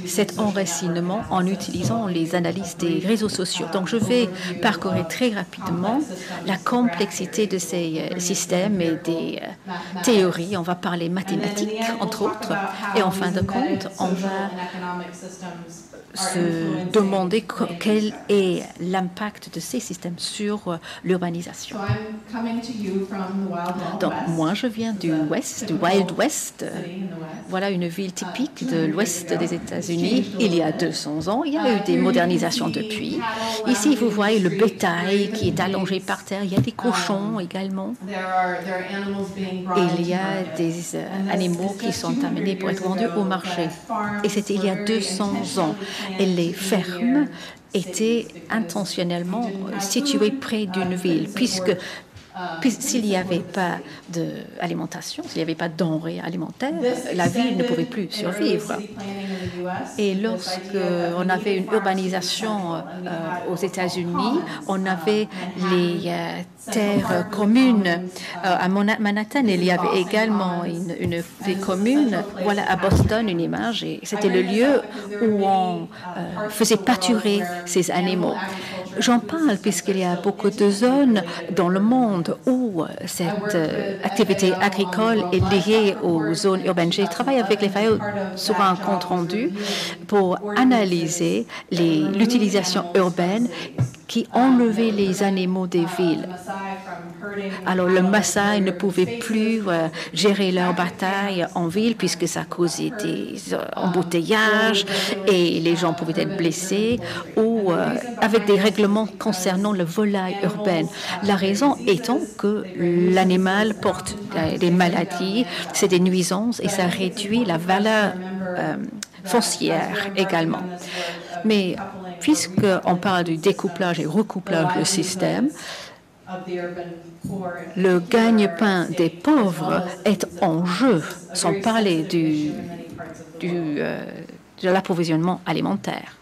[SPEAKER 3] cet enracinement en utilisant les analyses des réseaux sociaux. Donc, je vais parcourir très rapidement la complexité de ces systèmes et des théories. On va parler mathématiques, entre autres, et en fin de compte, on va se demander quel est l'impact de ces systèmes sur l'urbanisation. Donc, moi, je viens du Wild West. Voilà une ville typique de l'ouest des États-Unis. Il y a 200 ans, il y a eu des modernisations depuis. Ici, vous voyez le bétail qui est allongé par terre. Il y a des cochons également. Il y a des animaux qui sont amenés pour être vendus au marché. Et c'était il y a 200 ans. Et les fermes étaient intentionnellement situées près d'une ville, puisque s'il n'y avait pas d'alimentation, s'il n'y avait pas de denrées alimentaires, la ville ne pouvait plus survivre. Et lorsqu'on avait une urbanisation aux États-Unis, on avait les terres communes. À Manhattan, il y avait également une ville commune. Voilà à Boston une image, et c'était le lieu où on faisait pâturer ces animaux. J'en parle puisqu'il y a beaucoup de zones dans le monde où cette activité agricole est liée aux zones urbaines. J'ai travaillé avec les FAO sur un compte rendu pour analyser l'utilisation urbaine qui enlevait les animaux des villes. Alors, le Maasai ne pouvait plus gérer leur bataille en ville puisque ça causait des embouteillages et les gens pouvaient être blessés, ou avec des règlements concernant le volaille urbaine. La raison étant que l'animal porte des maladies, c'est des nuisances et ça réduit la valeur foncière également. Mais puisqu'on parle du découplage et recouplage du système, le gagne-pain des pauvres est en jeu, sans parler de l'approvisionnement alimentaire.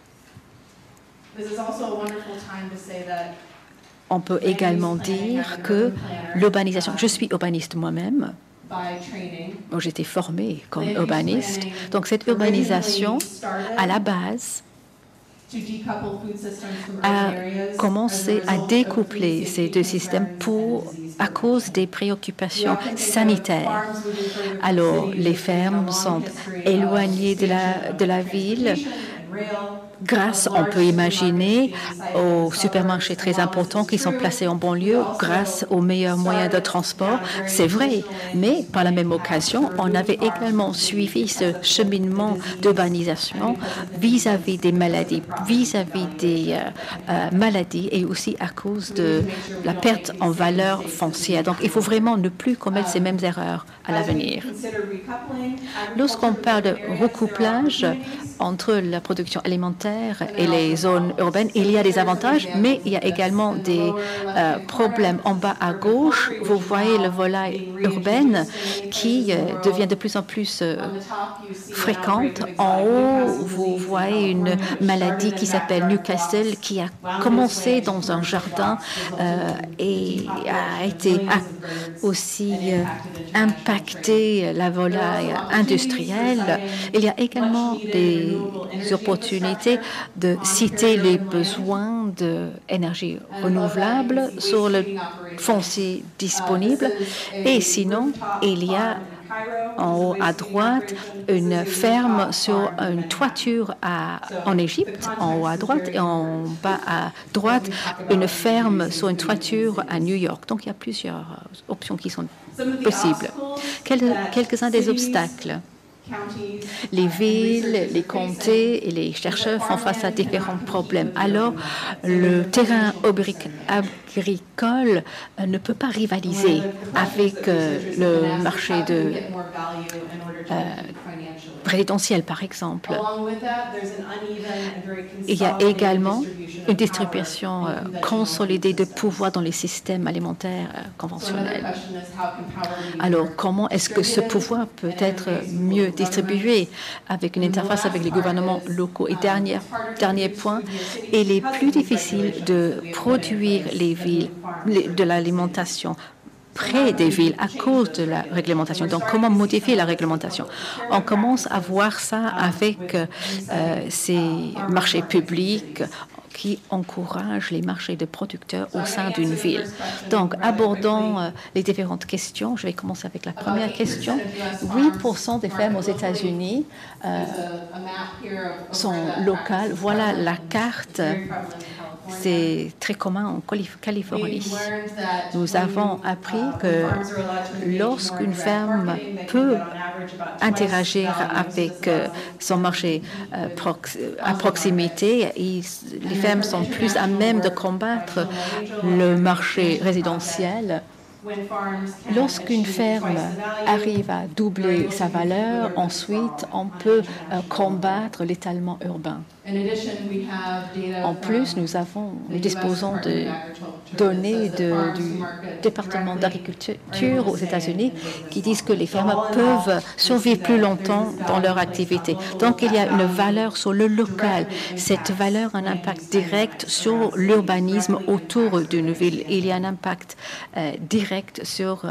[SPEAKER 3] On peut également dire que l'urbanisation, je suis urbaniste moi-même, j'étais formée comme urbaniste, donc cette urbanisation, à la base, a commencé à découpler ces deux systèmes à cause des préoccupations sanitaires. Alors, les fermes sont éloignées de la ville grâce, on peut imaginer, aux supermarchés très importants qui sont placés en banlieue, grâce aux meilleurs moyens de transport. C'est vrai, mais par la même occasion, on avait également suivi ce cheminement d'urbanisation vis-à-vis des maladies, et aussi à cause de la perte en valeur foncière. Donc, il faut vraiment ne plus commettre ces mêmes erreurs à l'avenir. Lorsqu'on parle de recouplage entre la production alimentaire et les zones urbaines, il y a des avantages, mais il y a également des problèmes. En bas à gauche, vous voyez le volaille urbaine qui devient de plus en plus fréquente. En haut, vous voyez une maladie qui s'appelle Newcastle, qui a commencé dans un jardin et a été aussi impacté la volaille industrielle. Il y a également des opportunités de citer les besoins d'énergie renouvelable sur le foncier disponible. Et sinon, il y a en haut à droite une ferme sur une toiture en Égypte, en haut à droite, et en bas à droite une ferme sur une toiture à New York. Donc il y a plusieurs options qui sont possibles. Quelques-uns des obstacles. Les villes, les comtés et les chercheurs font face à différents problèmes. Alors, le terrain agricole ne peut pas rivaliser avec le marché résidentiel, par exemple. Il y a également une distribution consolidée de pouvoir dans les systèmes alimentaires conventionnels. Alors, comment est-ce que ce pouvoir peut être mieux distribué avec une interface avec les gouvernements locaux? Et dernier point, il est plus difficile de produire de l'alimentation près des villes à cause de la réglementation. Donc, comment modifier la réglementation? On commence à voir ça avec ces marchés publics qui encouragent les marchés de producteurs au sein d'une ville. Donc, abordons les différentes questions. Je vais commencer avec la première question. 8% des fermes aux États-Unis sont locales. Voilà la carte. C'est très commun en Californie. Nous avons appris que lorsqu'une ferme peut interagir avec son marché à proximité, les fermes sont plus à même de combattre le marché résidentiel. Lorsqu'une ferme arrive à doubler sa valeur, ensuite, on peut combattre l'étalement urbain. En plus, nous disposons de données du département d'agriculture aux États-Unis qui disent que les fermes peuvent survivre plus longtemps dans leur activité. Donc, il y a une valeur sur le local. Cette valeur a un impact direct sur l'urbanisme autour d'une ville. Il y a un impact direct sur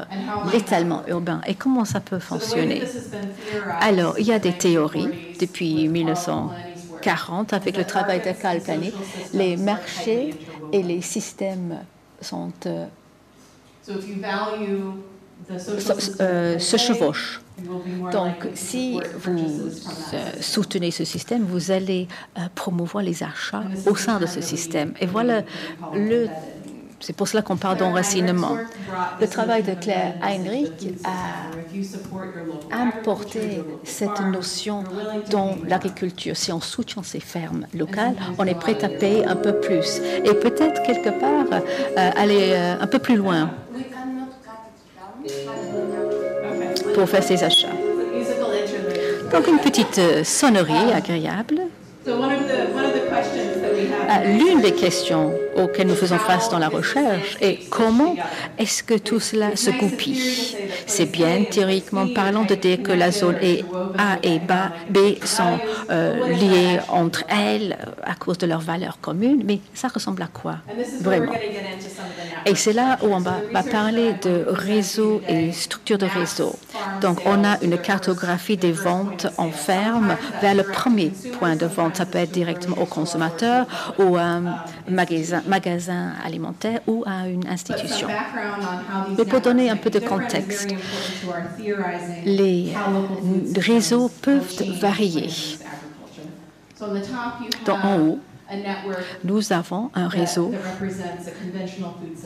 [SPEAKER 3] l'étalement urbain. Et comment ça peut fonctionner? Alors, il y a des théories depuis 1940 avec le travail de Carl Planey. Les marchés et les systèmes se chevauchent. Donc, si vous soutenez ce système, vous allez promouvoir les achats au sein de ce système. Et voilà c'est pour cela qu'on parle d'enracinement. Le travail de Claire Heinrich a importé cette notion dans l'agriculture. Si on soutient ces fermes locales, on est prêt à payer un peu plus. Et peut-être quelque part aller un peu plus loin pour faire ses achats. Donc une petite sonnerie agréable. L'une des questions auxquelles nous faisons face dans la recherche est comment est-ce que tout cela se goupille? C'est bien théoriquement parlant de dire que la zone A et B sont liées entre elles à cause de leurs valeurs communes, mais ça ressemble à quoi vraiment? Et c'est là où on va parler de réseau et structure de réseau. Donc on a une cartographie des ventes en ferme vers le premier point de vente. Ça peut être directement au consommateur ou à un magasin alimentaire ou à une institution. Mais pour donner un peu de contexte, les réseaux peuvent varier. En haut, nous avons un réseau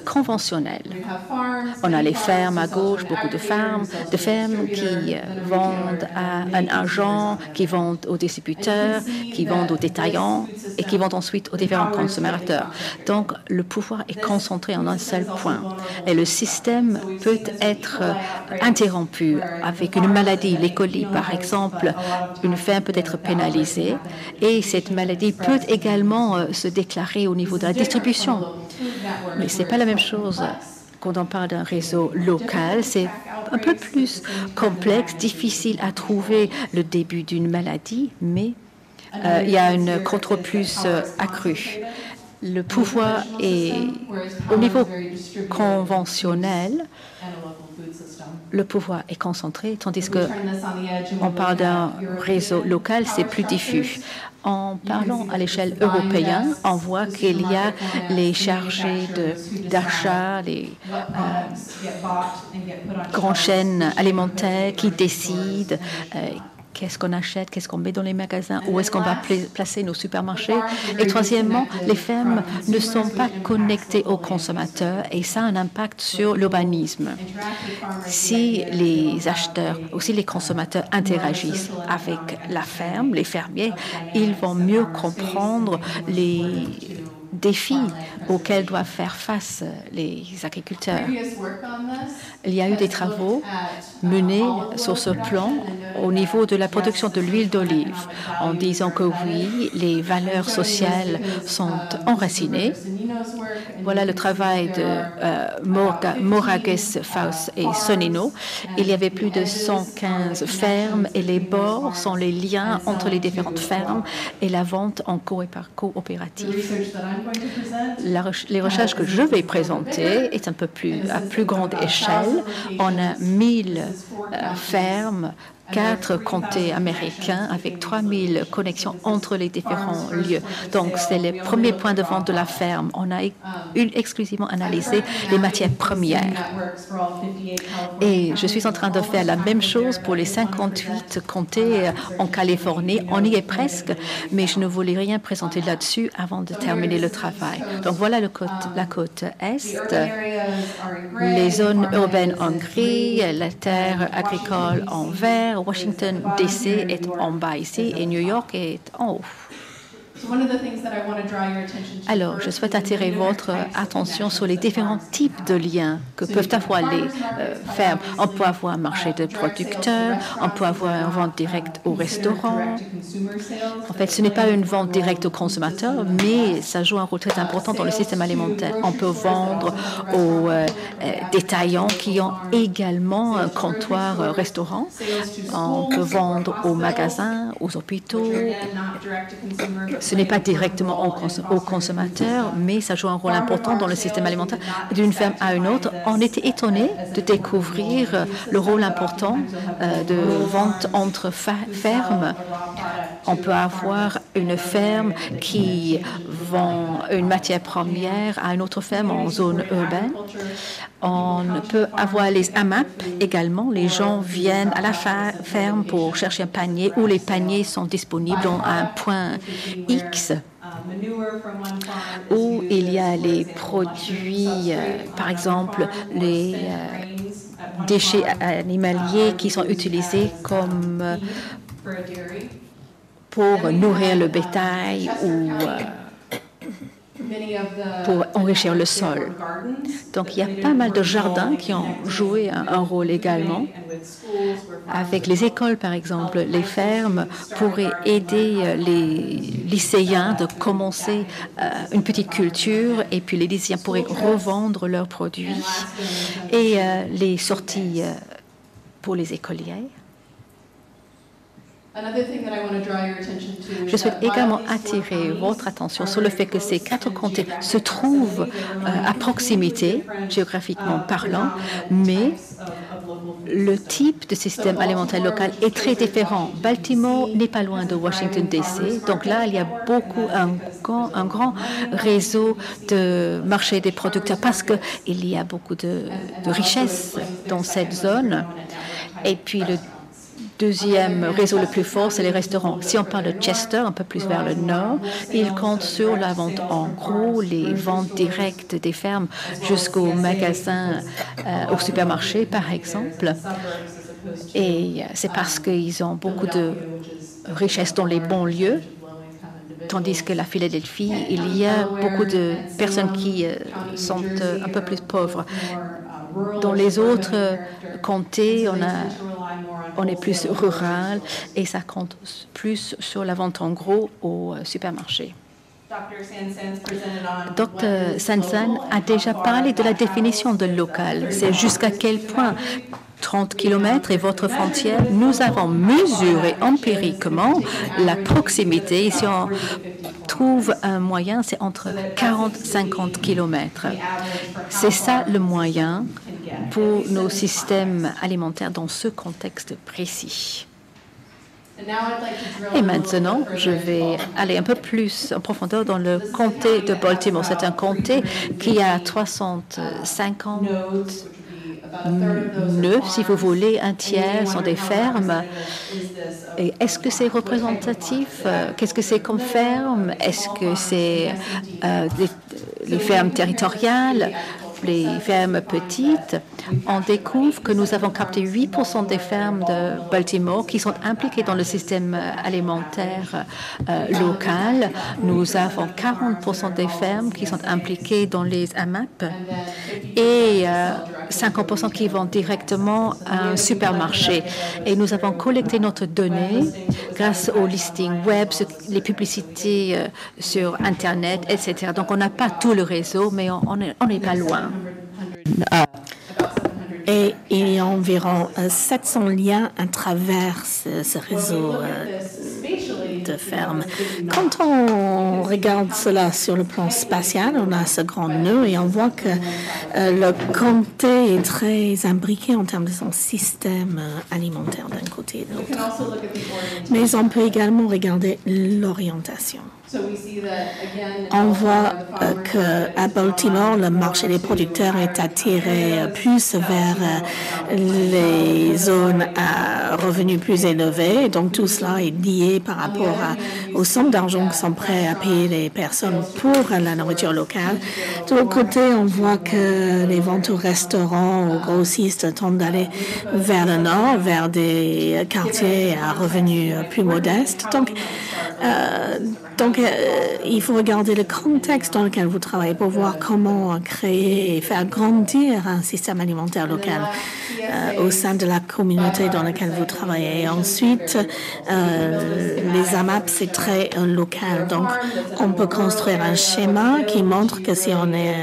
[SPEAKER 3] conventionnel. On a les fermes à gauche, beaucoup de fermes qui vendent à un agent, qui vendent aux distributeurs, qui vendent aux détaillants et qui vendent ensuite aux différents consommateurs. Donc, le pouvoir est concentré en un seul point. Et le système peut être interrompu avec une maladie. Les colis, par exemple, une ferme peut être pénalisée et cette maladie peut également se déclarer au niveau de la distribution. Mais ce n'est pas la même chose quand on parle d'un réseau local. C'est un peu plus complexe, difficile à trouver le début d'une maladie, mais il y a un contrôle plus accru. Le pouvoir est au niveau conventionnel. Le pouvoir est concentré, tandis qu'on parle d'un réseau local, c'est plus diffus. En parlant à l'échelle européenne, on voit qu'il y a les chargés d'achat, les grandes chaînes alimentaires qui décident qu'est-ce qu'on achète, qu'est-ce qu'on met dans les magasins, où est-ce qu'on va placer nos supermarchés. Et troisièmement, les fermes ne sont pas connectées aux consommateurs et ça a un impact sur l'urbanisme. Si les acheteurs, aussi les consommateurs interagissent avec la ferme, les fermiers, ils vont mieux comprendre les défis auxquels doivent faire face les agriculteurs. Il y a eu des travaux menés sur ce plan au niveau de la production de l'huile d'olive, en disant que oui, les valeurs sociales sont enracinées. Voilà le travail de Moragues, Faust et Sonnino. Il y avait plus de 115 fermes et les bords sont les liens entre les différentes fermes et la vente en coopérative. Les recherches que je vais présenter est un peu à plus grande échelle. On a 1000 fermes, 4 comtés américains avec 3000 connexions entre les différents lieux. Donc, c'est les premiers points de vente de la ferme. On a exclusivement analysé les matières premières. Et je suis en train de faire la même chose pour les 58 comtés en Californie. On y est presque, mais je ne voulais rien présenter là-dessus avant de terminer le travail. Donc, voilà la côte Est, les zones urbaines en gris, la terre agricole en vert, Washington DC est en bas ici et New York est en haut. Alors, je souhaite attirer votre attention sur les différents types de liens que peuvent avoir les fermes. On peut avoir un marché de producteurs, on peut avoir une vente directe au restaurant. En fait, ce n'est pas une vente directe au consommateur, mais ça joue un rôle très important dans le système alimentaire. On peut vendre aux détaillants qui ont également un comptoir restaurant. On peut vendre aux magasins, aux hôpitaux. Ce n'est pas directement aux consommateurs, mais ça joue un rôle important dans le système alimentaire. D'une ferme à une autre, on était étonné de découvrir le rôle important de vente entre fermes. On peut avoir une ferme qui vend une matière première à une autre ferme en zone urbaine. On peut avoir les AMAP également. Les gens viennent à la ferme pour chercher un panier où les paniers sont disponibles à un point X où il y a les produits, par exemple, les déchets animaliers qui sont utilisés comme pour nourrir le bétail ou pour enrichir le sol. Donc, il y a pas mal de jardins qui ont joué un rôle également. Avec les écoles, par exemple, les fermes pourraient aider les lycéens de commencer une petite culture et puis les lycéens pourraient revendre leurs produits. Et les sorties pour les écoliers. Je souhaite également attirer votre attention sur le fait que ces 4 comtés se trouvent à proximité, géographiquement parlant, mais le type de système alimentaire local est très différent. Baltimore n'est pas loin de Washington, D.C., donc là, il y a un grand réseau de marché des producteurs parce qu'il y a beaucoup de richesses dans cette zone. Et puis, le deuxième réseau le plus fort, c'est les restaurants. Si on parle de Chester, un peu plus vers le nord, ils comptent sur la vente en gros, les ventes directes des fermes jusqu'au magasin, au supermarché, par exemple. Et c'est parce qu'ils ont beaucoup de richesse dans les bons lieux, tandis que la Philadelphie, il y a beaucoup de personnes qui sont un peu plus pauvres. Dans les autres comtés, on est plus rural et ça compte plus sur la vente en gros au supermarché. Dr. Sansan a déjà parlé de la définition de local. C'est jusqu'à quel point 30 km est votre frontière. Nous avons mesuré empiriquement la proximité. Et si on trouve un moyen, c'est entre 40 et 50 km. C'est ça le moyen pour nos systèmes alimentaires dans ce contexte précis. Et maintenant, je vais aller un peu plus en profondeur dans le comté de Baltimore. C'est un comté qui a 350 nœuds, si vous voulez, un tiers sont des fermes. Et est-ce que c'est représentatif? Qu'est-ce que c'est comme ferme? Est-ce que c'est les fermes territoriales? Les fermes petites, on découvre que nous avons capté 8% des fermes de Baltimore qui sont impliquées dans le système alimentaire local. Nous avons 40% des fermes qui sont impliquées dans les AMAP et 50% qui vont directement à un supermarché. Et nous avons collecté notre donnée grâce au listing web, les publicités sur Internet, etc. Donc, on n'a pas tout le réseau, mais on n'est pas loin.
[SPEAKER 7] Et il y a environ 700 liens à travers ce réseau de fermes. Quand on regarde cela sur le plan spatial, on a ce grand nœud et on voit que le comté est très imbriqué en termes de son système alimentaire d'un côté et de l'autre. Mais on peut également regarder l'orientation. On voit qu'à Baltimore, le marché des producteurs est attiré plus vers les zones à revenus plus élevés. Donc tout cela est lié par rapport aux sommes d'argent que sont prêts à payer les personnes pour la nourriture locale. De l'autre côté, on voit que les ventes aux restaurants, aux grossistes tendent d'aller vers le nord, vers des quartiers à revenus plus modestes. Donc, il faut regarder le contexte dans lequel vous travaillez pour voir comment créer et faire grandir un système alimentaire local au sein de la communauté dans laquelle vous travaillez. Et ensuite, les AMAP, c'est très local. Donc, on peut construire un schéma qui montre que si on est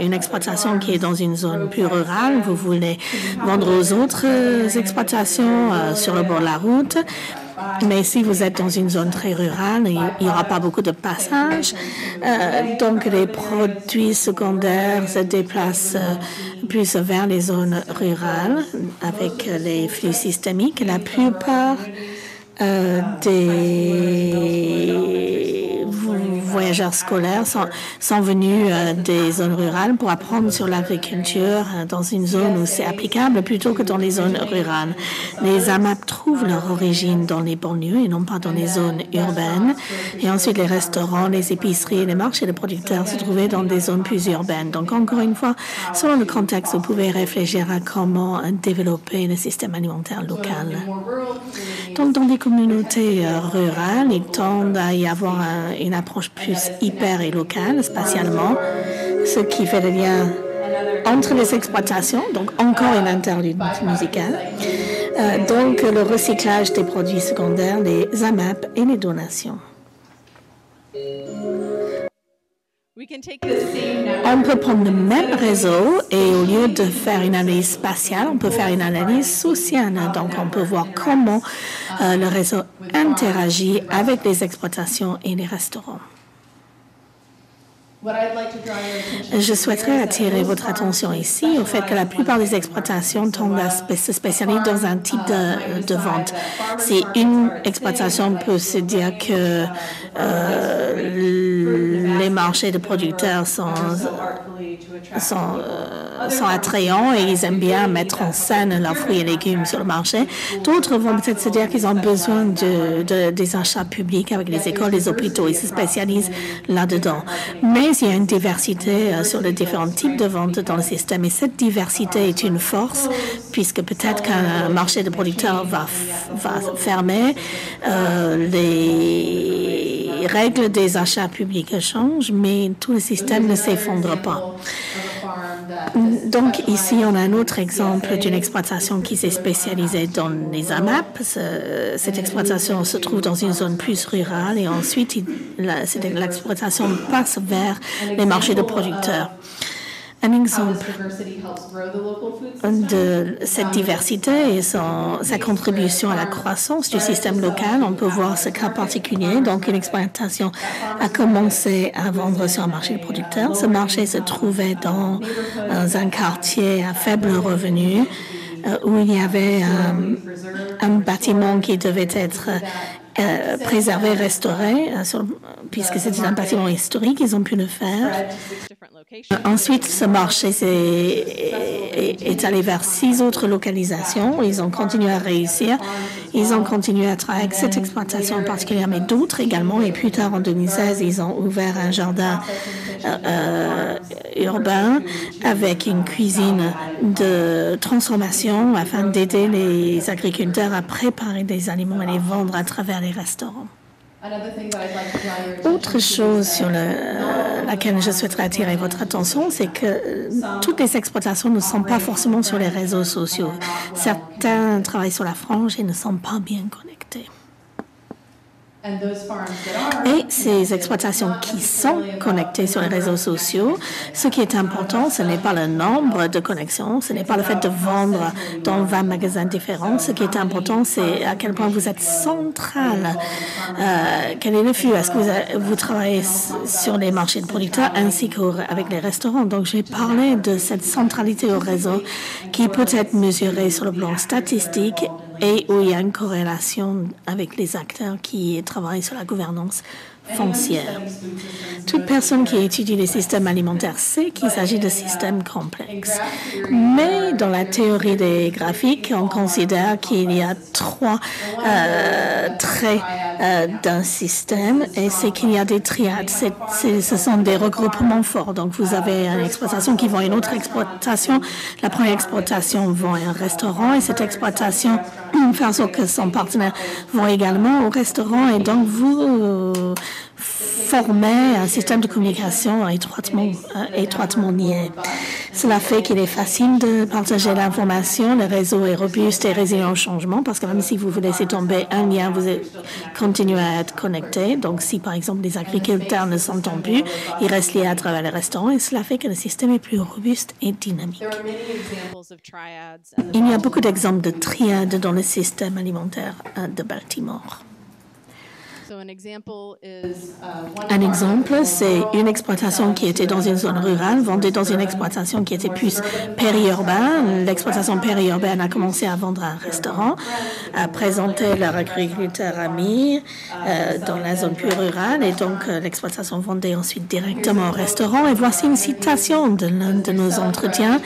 [SPEAKER 7] une exploitation qui est dans une zone plus rurale, vous voulez vendre aux autres exploitations sur le bord de la route. Mais si vous êtes dans une zone très rurale, il n'y aura pas beaucoup de passages. Donc, les produits secondaires se déplacent plus vers les zones rurales avec les flux systémiques. La plupart des voyageurs scolaires sont venus des zones rurales pour apprendre sur l'agriculture dans une zone où c'est applicable plutôt que dans les zones rurales. Les AMAP trouvent leur origine dans les banlieues et non pas dans les zones urbaines. Et ensuite, les restaurants, les épiceries et les marchés de producteurs se trouvaient dans des zones plus urbaines. Donc, encore une fois, selon le contexte, vous pouvez réfléchir à comment développer le système alimentaire local. Donc, dans des communautés rurales, il tend à y avoir une approche plus hyper et locale, spatialement, ce qui fait le lien entre les exploitations, donc encore une interlude musicale, donc le recyclage des produits secondaires, les AMAP et les donations. On peut prendre le même réseau et au lieu de faire une analyse spatiale, on peut faire une analyse sociale. Donc, on peut voir comment le réseau interagit avec les exploitations et les restaurants. Je souhaiterais attirer votre attention ici au fait que la plupart des exploitations tendent à se spécialiser dans un type de vente. Si une exploitation peut se dire que les marchés de producteurs sont sont attrayants et ils aiment bien mettre en scène leurs fruits et légumes sur le marché. D'autres vont peut-être se dire qu'ils ont besoin des achats publics avec les écoles, les hôpitaux. Ils se spécialisent là-dedans. Mais il y a une diversité sur les différents types de ventes dans le système et cette diversité est une force puisque peut-être qu'un marché de producteurs va fermer, les règles des achats publics changent, mais tout le système ne s'effondre pas. Donc ici, on a un autre exemple d'une exploitation qui s'est spécialisée dans les AMAP. Cette exploitation se trouve dans une zone plus rurale et ensuite l'exploitation passe vers les marchés de producteurs. Un exemple de cette diversité et sa contribution à la croissance du système local, on peut voir ce cas particulier. Donc, une exploitation a commencé à vendre sur un marché de producteurs. Ce marché se trouvait dans un quartier à faible revenu où il y avait un bâtiment qui devait être préservé, restauré, puisque c'était un bâtiment historique, ils ont pu le faire. Ensuite, ce marché est allé vers 6 autres localisations. Ils ont continué à réussir. Ils ont continué à travailler avec cette exploitation en particulier, mais d'autres également. Et plus tard, en 2016, ils ont ouvert un jardin urbain avec une cuisine de transformation afin d'aider les agriculteurs à préparer des aliments et les vendre à travers les restaurants. Autre chose sur laquelle je souhaiterais attirer votre attention, c'est que toutes les exploitations ne sont pas forcément sur les réseaux sociaux. Certains travaillent sur la frange et ne sont pas bien connectés. Et ces exploitations qui sont connectées sur les réseaux sociaux, ce qui est important, ce n'est pas le nombre de connexions, ce n'est pas le fait de vendre dans 20 magasins différents. Ce qui est important, c'est à quel point vous êtes central. Quel est le flux? Est-ce que vous travaillez sur les marchés de producteurs ainsi qu'avec les restaurants? Donc, je vais parler de cette centralité au réseau qui peut être mesurée sur le plan statistique et où il y a une corrélation avec les acteurs qui travaillent sur la gouvernance foncière. Toute personne qui étudie les systèmes alimentaires sait qu'il s'agit de systèmes complexes. Mais dans la théorie des graphiques, on considère qu'il y a 3 traits d'un système et c'est qu'il y a des triades. Ce sont des regroupements forts. Donc, vous avez une exploitation qui vend une autre exploitation. La première exploitation vend un restaurant et cette exploitation fait en sorte que son partenaire vend également au restaurant et donc vous formez un système de communication étroitement lié. Cela fait qu'il est facile de partager l'information. Le réseau est robuste et résilient au changement parce que même si vous laissez tomber un lien, vous continuez à être connecté. Donc, si par exemple les agriculteurs ne s'entendent plus, ils restent liés à travers les restaurants et cela fait que le système est plus robuste et dynamique. Il y a beaucoup d'exemples de triades dans le système alimentaire de Baltimore. Un exemple, c'est une exploitation qui était dans une zone rurale, vendait dans une exploitation qui était plus périurbaine. L'exploitation périurbaine a commencé à vendre un restaurant, à présenter leur agriculteur amis dans la zone plus rurale et donc l'exploitation vendait ensuite directement au restaurant. Et voici une citation de l'un de nos entretiens.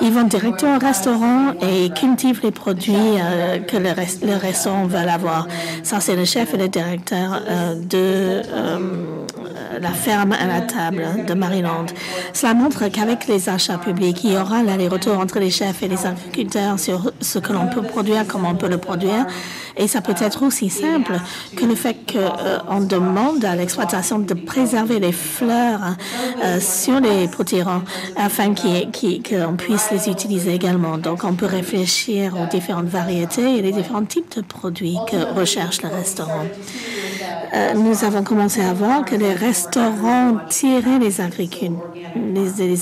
[SPEAKER 7] Ils vont directement au restaurant et cultivent les produits que le restaurant veut avoir. Ça, c'est le chef et le directeur de la ferme à la table de Maryland. Cela montre qu'avec les achats publics, il y aura l'aller-retour entre les chefs et les agriculteurs sur ce que l'on peut produire, comment on peut le produire. Et ça peut être aussi simple que le fait qu'on demande à l'exploitation de préserver les fleurs sur les potirons afin qu'on puisse les utiliser également. Donc, on peut réfléchir aux différentes variétés et les différents types de produits que recherche le restaurant. Nous avons commencé à voir que les restaurants tiraient les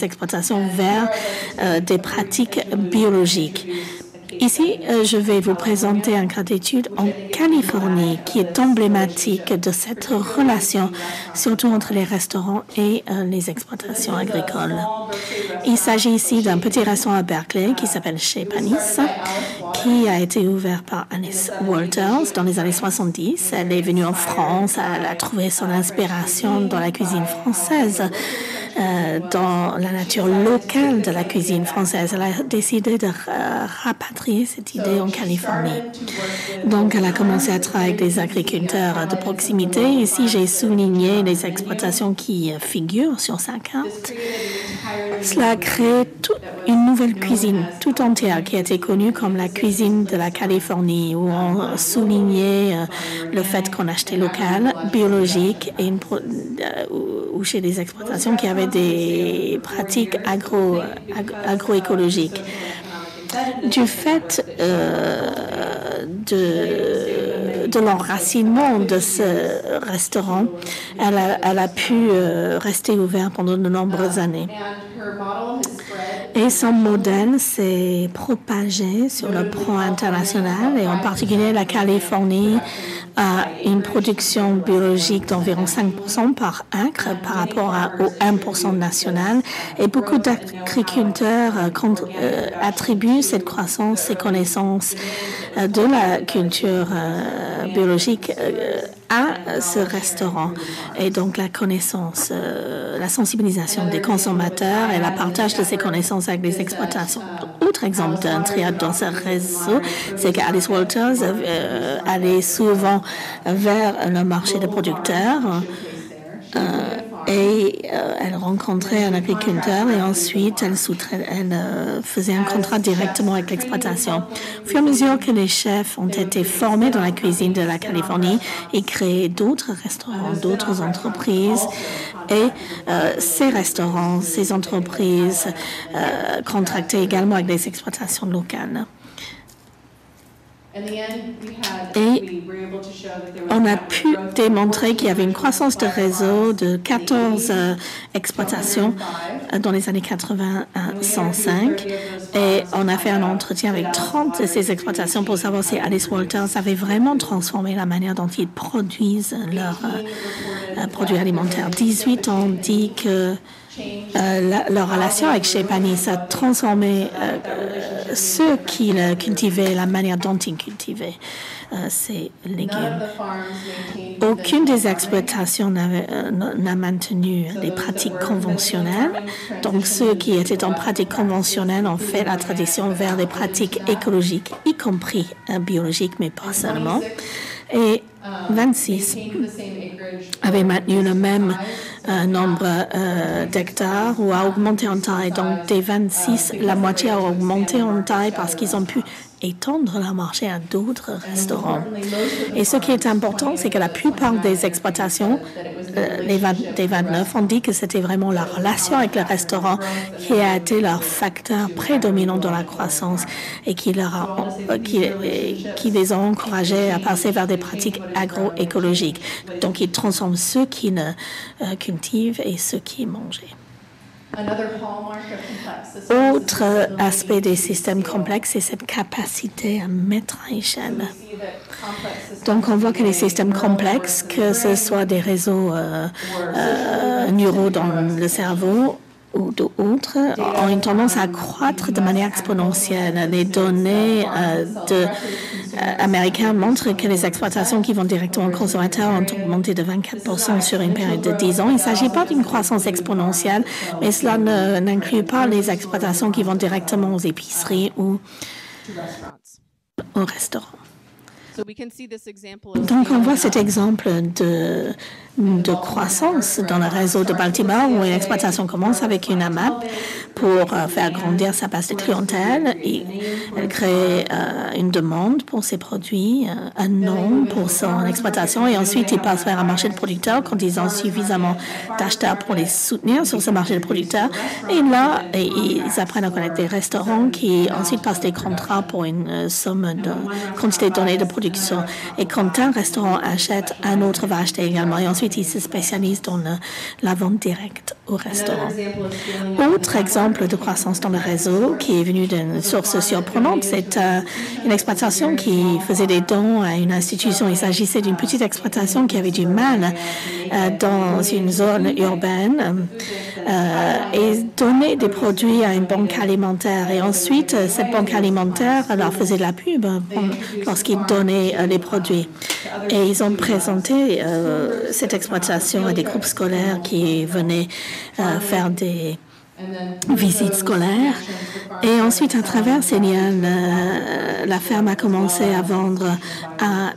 [SPEAKER 7] exploitations vers des pratiques biologiques. Ici, je vais vous présenter un cas d'étude en Californie qui est emblématique de cette relation, surtout entre les restaurants et les exploitations agricoles. Il s'agit ici d'un petit restaurant à Berkeley qui s'appelle Chez Panis, qui a été ouvert par Alice Walters dans les années 70. Elle est venue en France, elle a trouvé son inspiration dans la cuisine française. dans la nature locale de la cuisine française. Elle a décidé de rapatrier cette idée en Californie. Donc, elle a commencé à travailler avec des agriculteurs de proximité. Ici, j'ai souligné les exploitations qui figurent sur sa carte. Cela a créé une nouvelle cuisine tout entière qui a été connue comme la cuisine de la Californie, où on soulignait le fait qu'on achetait local, biologique, et ou chez des exploitations qui avaient des pratiques agroécologiques. Du fait de l'enracinement de ce restaurant, elle a pu rester ouverte pendant de nombreuses années. Et son modèle s'est propagé sur le plan international, et en particulier la Californie a une production biologique d'environ 5% par acre par rapport au 1% national. Et beaucoup d'agriculteurs attribuent cette croissance, ces connaissances de la culture biologique à ce restaurant. Et donc la connaissance, la sensibilisation des consommateurs et la partage de ces connaissances avec les exploitations. Autre exemple d'un triade dans ce réseau, c'est qu'Alice Walters allait souvent vers le marché des producteurs et elle rencontrait un agriculteur et ensuite elle faisait un contrat directement avec l'exploitation. Au fur et à mesure que les chefs ont été formés dans la cuisine de la Californie et créé d'autres restaurants, d'autres entreprises, et ces restaurants, ces entreprises contractaient également avec des exploitations locales. Et on a pu démontrer qu'il y avait une croissance de réseau de 14 exploitations dans les années 80 à 105. Et on a fait un entretien avec 30 de ces exploitations pour savoir si Alice Walters avait vraiment transformé la manière dont ils produisent leurs produits alimentaires. 18 ont dit que leur relation avec Chez Panisse a transformé ceux qui cultivaient, la manière dont ils cultivaient ces légumes. Aucune des exploitations n'a maintenu les pratiques conventionnelles. Donc, ceux qui étaient en pratique conventionnelle ont fait la transition vers des pratiques écologiques, y compris biologiques, mais pas seulement. Et 26 avaient maintenu le même nombre d'hectares ou a augmenté en taille. Donc, des 26, la moitié a augmenté en taille parce qu'ils ont pu étendre leur marché à d'autres restaurants. Et ce qui est important, c'est que la plupart des exploitations, des 29, ont dit que c'était vraiment la relation avec le restaurant qui a été leur facteur prédominant dans la croissance et qui les a encouragés à passer vers des pratiques agroécologiques. Donc, ils transforment ceux qui ne cultivent et ceux qui mangent. Autre aspect des systèmes complexes, c'est cette capacité à mettre à échelle. Donc, on voit que les systèmes complexes, que ce soit des réseaux neuraux dans le cerveau ou d'autres, ont une tendance à croître de manière exponentielle. Les données américaines montrent que les exploitations qui vont directement aux consommateurs ont augmenté de 24% sur une période de 10 ans. Il ne s'agit pas d'une croissance exponentielle, mais cela n'inclut pas les exploitations qui vont directement aux épiceries ou au restaurant. Donc, on voit cet exemple de croissance dans le réseau de Baltimore où une exploitation commence avec une AMAP pour faire grandir sa base de clientèle. Et elle crée une demande pour ses produits, un nom pour son exploitation et ensuite ils passent vers un marché de producteurs quand ils ont suffisamment d'acheteurs pour les soutenir sur ce marché de producteurs. Et là, ils apprennent à connaître des restaurants qui ensuite passent des contrats pour une somme de quantité donnée de production. Et quand un restaurant achète, un autre va acheter également. Et ensuite, ils se spécialisent dans la vente directe au restaurant. Autre exemple de croissance dans le réseau qui est venu d'une source surprenante, c'est une exploitation qui faisait des dons à une institution. Il s'agissait d'une petite exploitation qui avait du mal dans une zone urbaine et donnait des produits à une banque alimentaire. Et ensuite, cette banque alimentaire leur faisait de la pub lorsqu'ils donnaient donner les produits. Et ils ont présenté cette exploitation à des groupes scolaires qui venaient faire des visites scolaires. Et ensuite, à travers ces liens, la ferme a commencé à vendre à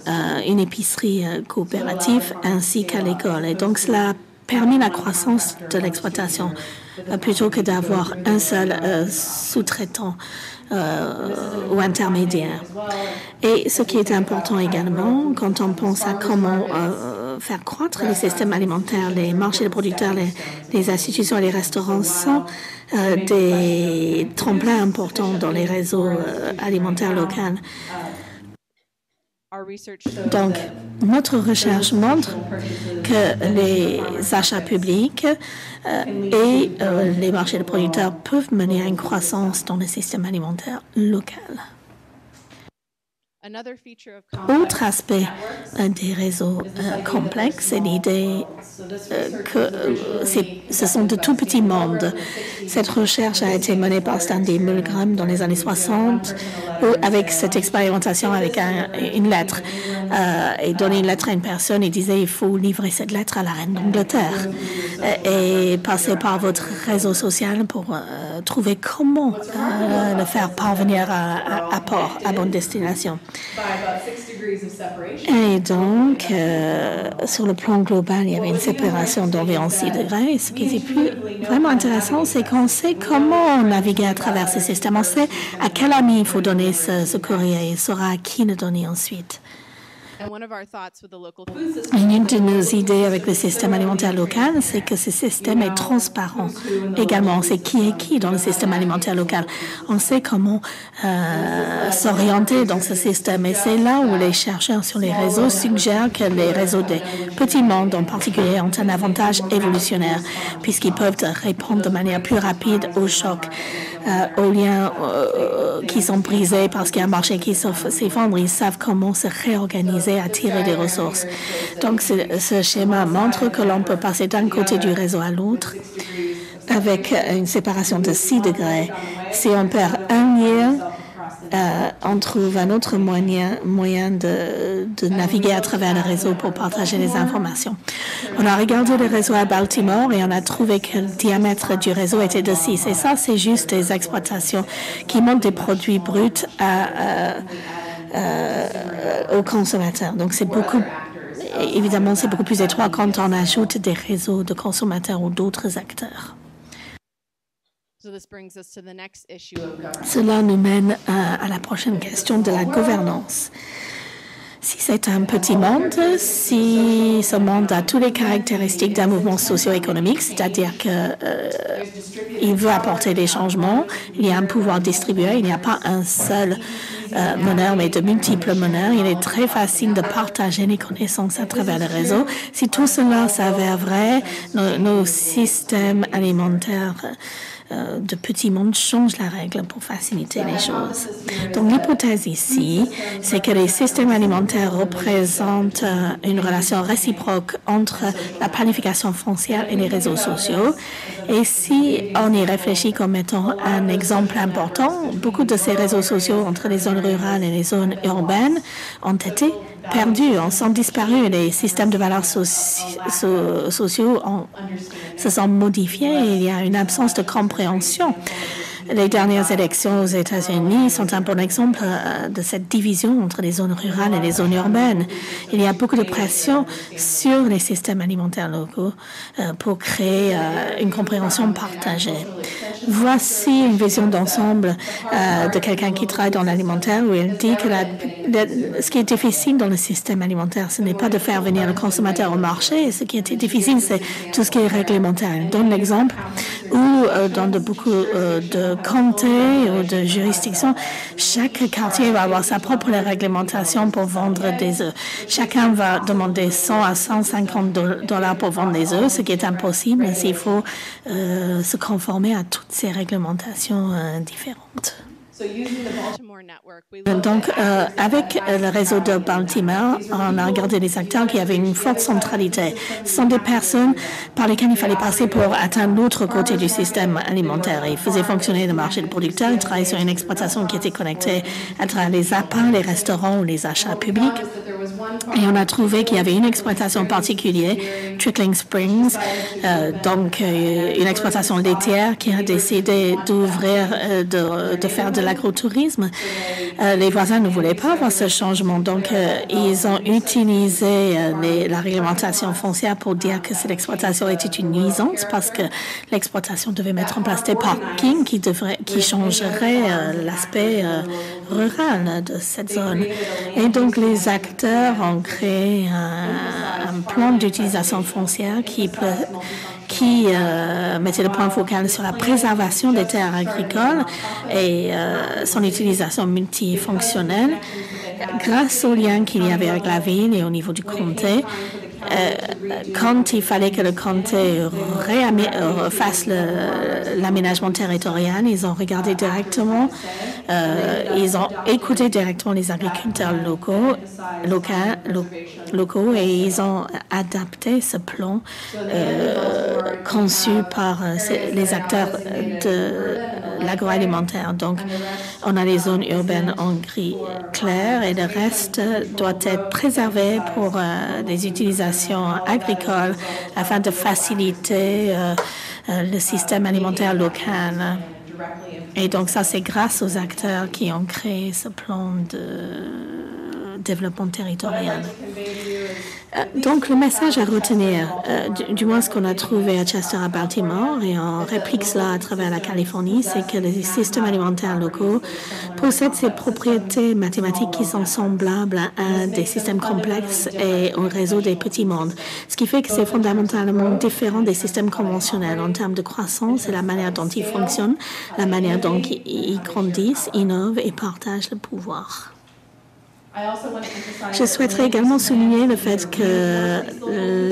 [SPEAKER 7] une épicerie coopérative ainsi qu'à l'école. Et donc, cela a permis la croissance de l'exploitation plutôt que d'avoir un seul sous-traitant ou intermédiaire. Et ce qui est important également, quand on pense à comment faire croître les systèmes alimentaires, les marchés de producteurs, les institutions et les restaurants sont des tremplins importants dans les réseaux alimentaires locaux. Donc, notre recherche montre que les achats publics et les marchés de producteurs peuvent mener à une croissance dans le système alimentaire local. Autre aspect des réseaux complexes, c'est l'idée que ce sont de tout petits mondes. Cette recherche a été menée par Stanley Milgram dans les années 60 avec cette expérimentation avec une lettre. Et donner une lettre à une personne et disait il faut livrer cette lettre à la reine d'Angleterre et passer par votre réseau social pour trouver comment le faire parvenir à port, à bonne destination. Et donc, sur le plan global, il y avait une séparation d'environ 6 degrés. Et ce qui est vraiment intéressant, c'est qu'on sait comment naviguer à travers ce système. On sait à quel ami il faut donner ce courrier et saura à qui le donner ensuite. Une de nos idées avec le système alimentaire local, c'est que ce système est transparent. Également, on sait qui est qui dans le système alimentaire local. On sait comment s'orienter dans ce système. Et c'est là où les chercheurs sur les réseaux suggèrent que les réseaux des petits mondes en particulier ont un avantage évolutionnaire, puisqu'ils peuvent répondre de manière plus rapide aux chocs, aux liens qui sont brisés parce qu'il y a un marché qui s'effondre. Ils savent comment se réorganiser, attirer des ressources. Donc, ce schéma montre que l'on peut passer d'un côté du réseau à l'autre avec une séparation de 6 degrés. Si on perd un lien, on trouve un autre moyen de naviguer à travers le réseau pour partager les informations. On a regardé le réseau à Baltimore et on a trouvé que le diamètre du réseau était de 6. Et ça, c'est juste des exploitations qui montent des produits bruts aux consommateurs. Donc, évidemment, c'est beaucoup plus étroit quand on ajoute des réseaux de consommateurs ou d'autres acteurs. Cela nous mène à la prochaine question de la gouvernance. Si c'est un petit monde, si ce monde a toutes les caractéristiques d'un mouvement socio-économique, c'est-à-dire qu'il veut apporter des changements, il y a un pouvoir distribué, il n'y a pas un seul meneur, mais de multiples meneurs. Il est très facile de partager les connaissances à travers le réseau. Si tout cela s'avère vrai, nos systèmes alimentaires de petits mondes changent la règle pour faciliter les choses. Donc, l'hypothèse ici, c'est que les systèmes alimentaires représentent une relation réciproque entre la planification foncière et les réseaux sociaux. Et si on y réfléchit comme étant un exemple important, beaucoup de ces réseaux sociaux entre les zones rurales et les zones urbaines ont été perdus, sont disparus. Les systèmes de valeurs sociaux se sont modifiés et il y a une absence de compréhension. Les dernières élections aux États-Unis sont un bon exemple de cette division entre les zones rurales et les zones urbaines. Il y a beaucoup de pression sur les systèmes alimentaires locaux pour créer une compréhension partagée. Voici une vision d'ensemble de quelqu'un qui travaille dans l'alimentaire où il dit que ce qui est difficile dans le système alimentaire, ce n'est pas de faire venir le consommateur au marché. Ce qui est difficile, c'est tout ce qui est réglementaire. Il donne l'exemple où dans beaucoup de comtés ou de juridictions, chaque quartier va avoir sa propre réglementation pour vendre des œufs. Chacun va demander 100 à 150 $ pour vendre des œufs, ce qui est impossible s'il faut se conformer à toutes ces réglementations différentes. Donc, avec le réseau de Baltimore, on a regardé des acteurs qui avaient une forte centralité. Ce sont des personnes par lesquelles il fallait passer pour atteindre l'autre côté du système alimentaire. Ils faisaient fonctionner le marché de producteurs, ils travaillaient sur une exploitation qui était connectée à travers les appâts, les restaurants ou les achats publics. Et on a trouvé qu'il y avait une exploitation particulière, Trickling Springs, donc une exploitation laitière qui a décidé d'ouvrir, de faire de l'agrotourisme. Les voisins ne voulaient pas voir ce changement, donc ils ont utilisé la réglementation foncière pour dire que cette exploitation était une nuisance parce que l'exploitation devait mettre en place des parkings qui changeraient l'aspect rural de cette zone. Et donc les acteurs ont créé un plan d'utilisation foncière qui mettait le point focal sur la préservation des terres agricoles et son utilisation multifonctionnelle. Grâce aux liens qu'il y avait avec la ville et au niveau du comté, quand il fallait que le comté fasse l'aménagement territorial, ils ont regardé directement, ils ont écouté directement les agriculteurs locaux et ils ont adapté ce plan conçu par les acteurs de l'agroalimentaire. Donc, on a les zones urbaines en gris clair et le reste doit être préservé pour des utilisations agricoles afin de faciliter le système alimentaire local. Et donc, ça, c'est grâce aux acteurs qui ont créé ce plan de développement territorial. Donc, le message à retenir, du moins ce qu'on a trouvé à Chester, à Baltimore, et on réplique cela à travers la Californie, c'est que les systèmes alimentaires locaux possèdent ces propriétés mathématiques qui sont semblables à des systèmes complexes et au réseau des petits mondes. Ce qui fait que c'est fondamentalement différent des systèmes conventionnels en termes de croissance et la manière dont ils fonctionnent, la manière dont ils grandissent, innovent et partagent le pouvoir. Je souhaiterais également souligner le fait que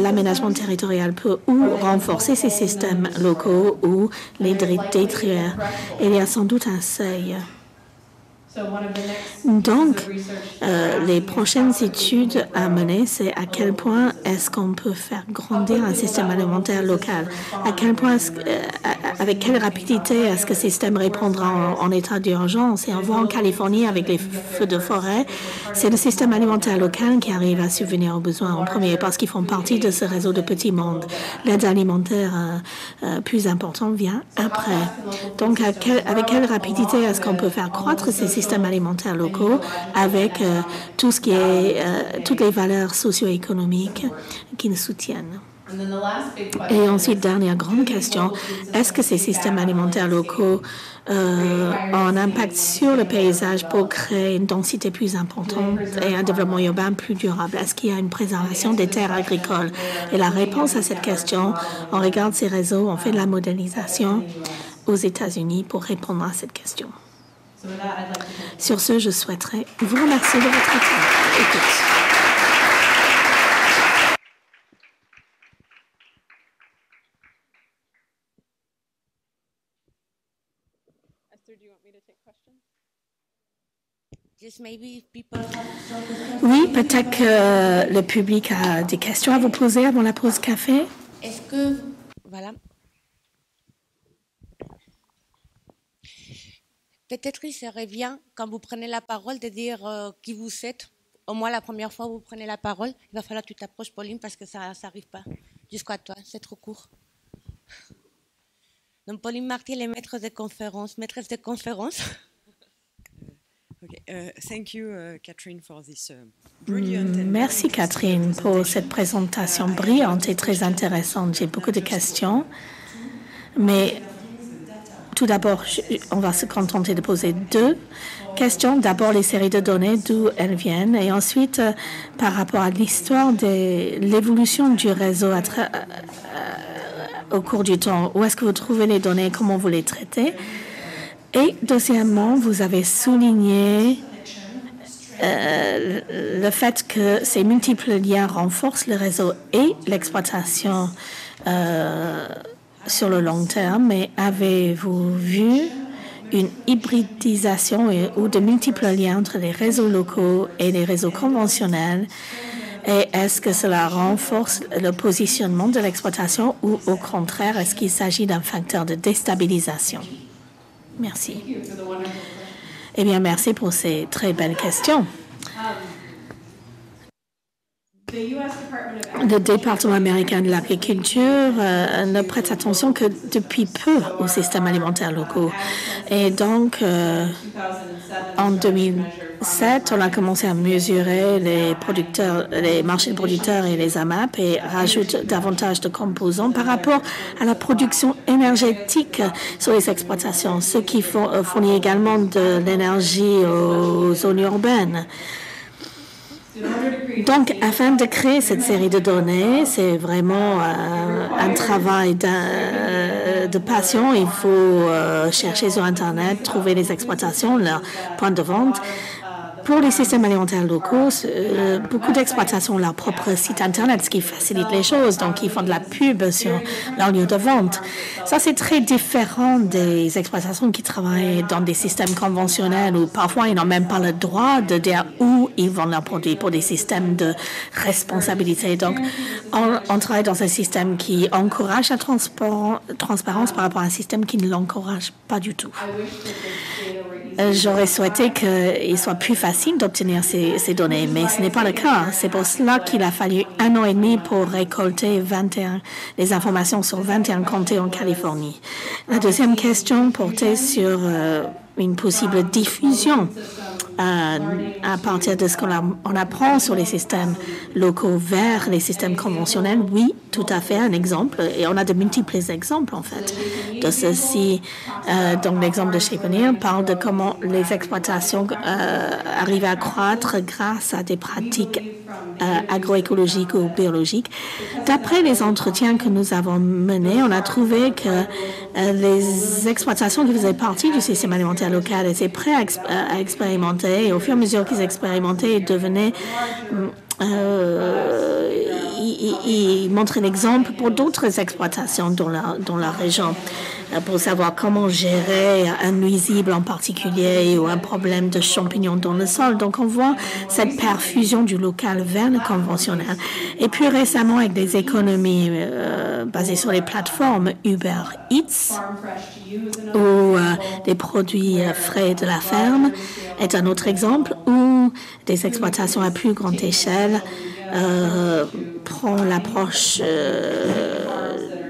[SPEAKER 7] l'aménagement territorial peut ou renforcer ces systèmes locaux ou les détruire. Il y a sans doute un seuil. Donc, les prochaines études à mener, c'est à quel point est-ce qu'on peut faire grandir un système alimentaire local? À quel point, avec quelle rapidité est-ce que ce système répondra en état d'urgence? Et on voit en Californie, avec les feux de forêt, c'est le système alimentaire local qui arrive à subvenir aux besoins en premier parce qu'ils font partie de ce réseau de petits mondes. L'aide alimentaire plus importante vient après. Donc, avec quelle rapidité est-ce qu'on peut faire croître ces systèmes alimentaires locaux avec tout ce qui est toutes les valeurs socio-économiques qui nous soutiennent. Et ensuite, dernière grande question, est-ce que ces systèmes alimentaires locaux ont un impact sur le paysage pour créer une densité plus importante et un développement urbain plus durable? Est-ce qu'il y a une préservation des terres agricoles? Et la réponse à cette question, on regarde ces réseaux, on fait de la modélisation aux États-Unis pour répondre à cette question. Sur ce, je souhaiterais vous remercier de votre écoute. Oui, peut-être que le public a des questions à vous poser avant la pause café.
[SPEAKER 2] Est-ce que... Voilà. Peut-être il serait bien, quand vous prenez la parole, de dire qui vous êtes. Au moins, la première fois où vous prenez la parole, il va falloir que tu t'approches, Pauline, parce que ça n'arrive pas jusqu'à toi. C'est trop court. Donc, Pauline Marty, elle est maîtresse de conférence.
[SPEAKER 8] Thank you, Catherine, for this
[SPEAKER 7] Merci, Catherine, pour cette présentation brillante et très intéressante. J'ai beaucoup de questions, mais... Tout d'abord, on va se contenter de poser deux questions. D'abord, les séries de données, d'où elles viennent, et ensuite, par rapport à l'histoire de l'évolution du réseau au cours du temps. Où est-ce que vous trouvez les données, comment vous les traitez? Et deuxièmement, vous avez souligné le fait que ces multiples liens renforcent le réseau et l'exploitation sur le long terme, mais avez-vous vu une hybridisation ou de multiples liens entre les réseaux locaux et les réseaux conventionnels? Et est-ce que cela renforce le positionnement de l'exploitation ou au contraire, est-ce qu'il s'agit d'un facteur de déstabilisation? Merci. Eh bien, merci pour ces très belles questions. Le département américain de l'agriculture ne prête attention que depuis peu aux systèmes alimentaires locaux. Et donc, en 2007, on a commencé à mesurer les producteurs, les marchés de producteurs et les AMAP et rajoute davantage de composants par rapport à la production énergétique sur les exploitations, ce qui fournit également de l'énergie aux zones urbaines. Donc, afin de créer cette série de données, c'est vraiment un travail de passion. Il faut chercher sur Internet, trouver les exploitations, leurs points de vente. Pour les systèmes alimentaires locaux, beaucoup d'exploitations ont leur propre site Internet, ce qui facilite les choses. Donc, ils font de la pub sur leur lieu de vente. Ça, c'est très différent des exploitations qui travaillent dans des systèmes conventionnels où parfois, ils n'ont même pas le droit de dire où ils vendent leurs produits pour des systèmes de responsabilité. Donc, on travaille dans un système qui encourage la transparence par rapport à un système qui ne l'encourage pas du tout. J'aurais souhaité qu'il soit plus facile d'obtenir ces données, mais ce n'est pas le cas. C'est pour cela qu'il a fallu 1 an et demi pour récolter les informations sur 21 comtés en Californie. La deuxième question portait sur une possible diffusion à partir de ce qu'on apprend sur les systèmes locaux vers les systèmes conventionnels. Oui, tout à fait, un exemple. Et on a de multiples exemples, en fait, de ceci. Donc, l'exemple de Chéponier parle de comment les exploitations arrivent à croître grâce à des pratiques agroécologiques ou biologiques. D'après les entretiens que nous avons menés, on a trouvé que les exploitations qui faisaient partie du système alimentaire local étaient prêts à expérimenter. Et au fur et à mesure qu'ils expérimentaient, ils devenaient... ils montraient l'exemple pour d'autres exploitations dans la région pour savoir comment gérer un nuisible en particulier ou un problème de champignons dans le sol. Donc, on voit cette perfusion du local vers le conventionnel. Et puis récemment, avec des économies basées sur les plateformes Uber Eats ou des produits frais de la ferme est un autre exemple où des exploitations à plus grande échelle prend l'approche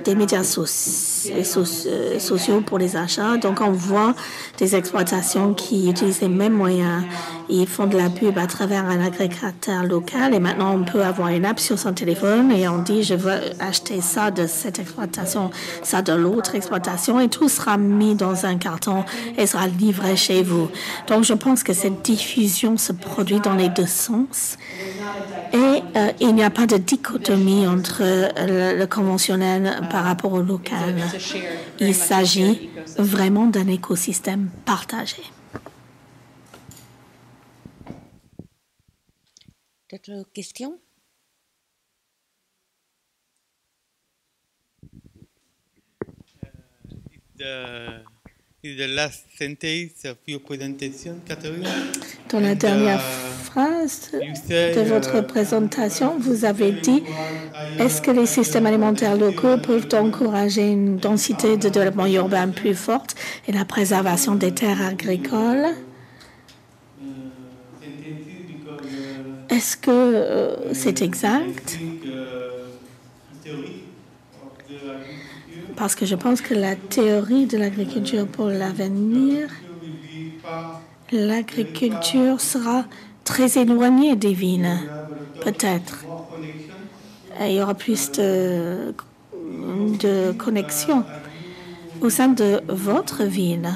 [SPEAKER 7] des médias sociaux pour les achats. Donc, on voit des exploitations qui utilisent les mêmes moyens. Ils font de la pub à travers un agrégateur local et maintenant, on peut avoir une app sur son téléphone et on dit, je veux acheter ça de cette exploitation, ça de l'autre exploitation et tout sera mis dans un carton et sera livré chez vous. Donc, je pense que cette diffusion se produit dans les deux sens. Et il n'y a pas de dichotomie entre le conventionnel par rapport au local. Il s'agit vraiment d'un écosystème partagé.
[SPEAKER 2] D'autres questions?
[SPEAKER 7] Dans la dernière phrase de votre présentation, vous avez dit est-ce que les systèmes alimentaires locaux peuvent encourager une densité de développement urbain plus forte et la préservation des terres agricoles? Est-ce que c'est exact? Parce que je pense que la théorie de l'agriculture pour l'avenir, l'agriculture sera très éloignée des villes, peut-être. Il y aura plus de connexion au sein de votre ville.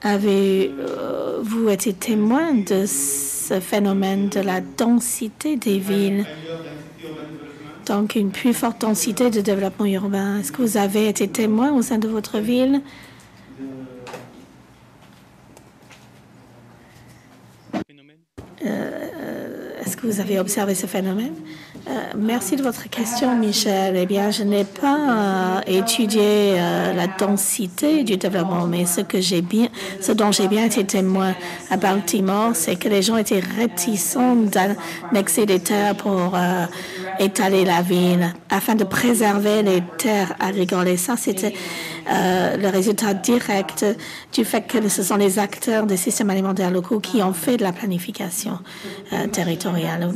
[SPEAKER 7] Avez-vous été témoin de ce phénomène de la densité des villes? Donc, une plus forte densité de développement urbain. Est-ce que vous avez été témoin au sein de votre ville? Est-ce que vous avez observé ce phénomène? Merci de votre question, Michel. Eh bien, je n'ai pas étudié la densité du développement, mais ce dont j'ai bien été témoin à Baltimore, c'est que les gens étaient réticents d'annexer des terres pour étaler la ville afin de préserver les terres agricoles. Et ça, c'était le résultat direct du fait que ce sont les acteurs des systèmes alimentaires locaux qui ont fait de la planification territoriale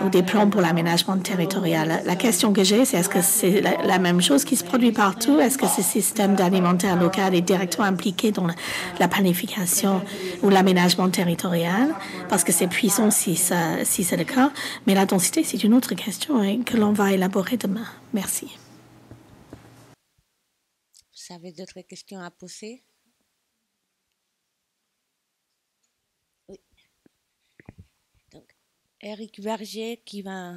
[SPEAKER 7] ou des plans pour l'aménagement territorial. La question que j'ai, c'est est-ce que c'est la même chose qui se produit partout? Est-ce que ce système d'alimentaire local est directement impliqué dans la planification ou l'aménagement territorial? Parce que c'est puissant si c'est le cas. Mais la densité, c'est une autre question que l'on va élaborer demain. Merci.
[SPEAKER 2] Vous avez d'autres questions à poser? Oui. Donc, Eric Berger qui va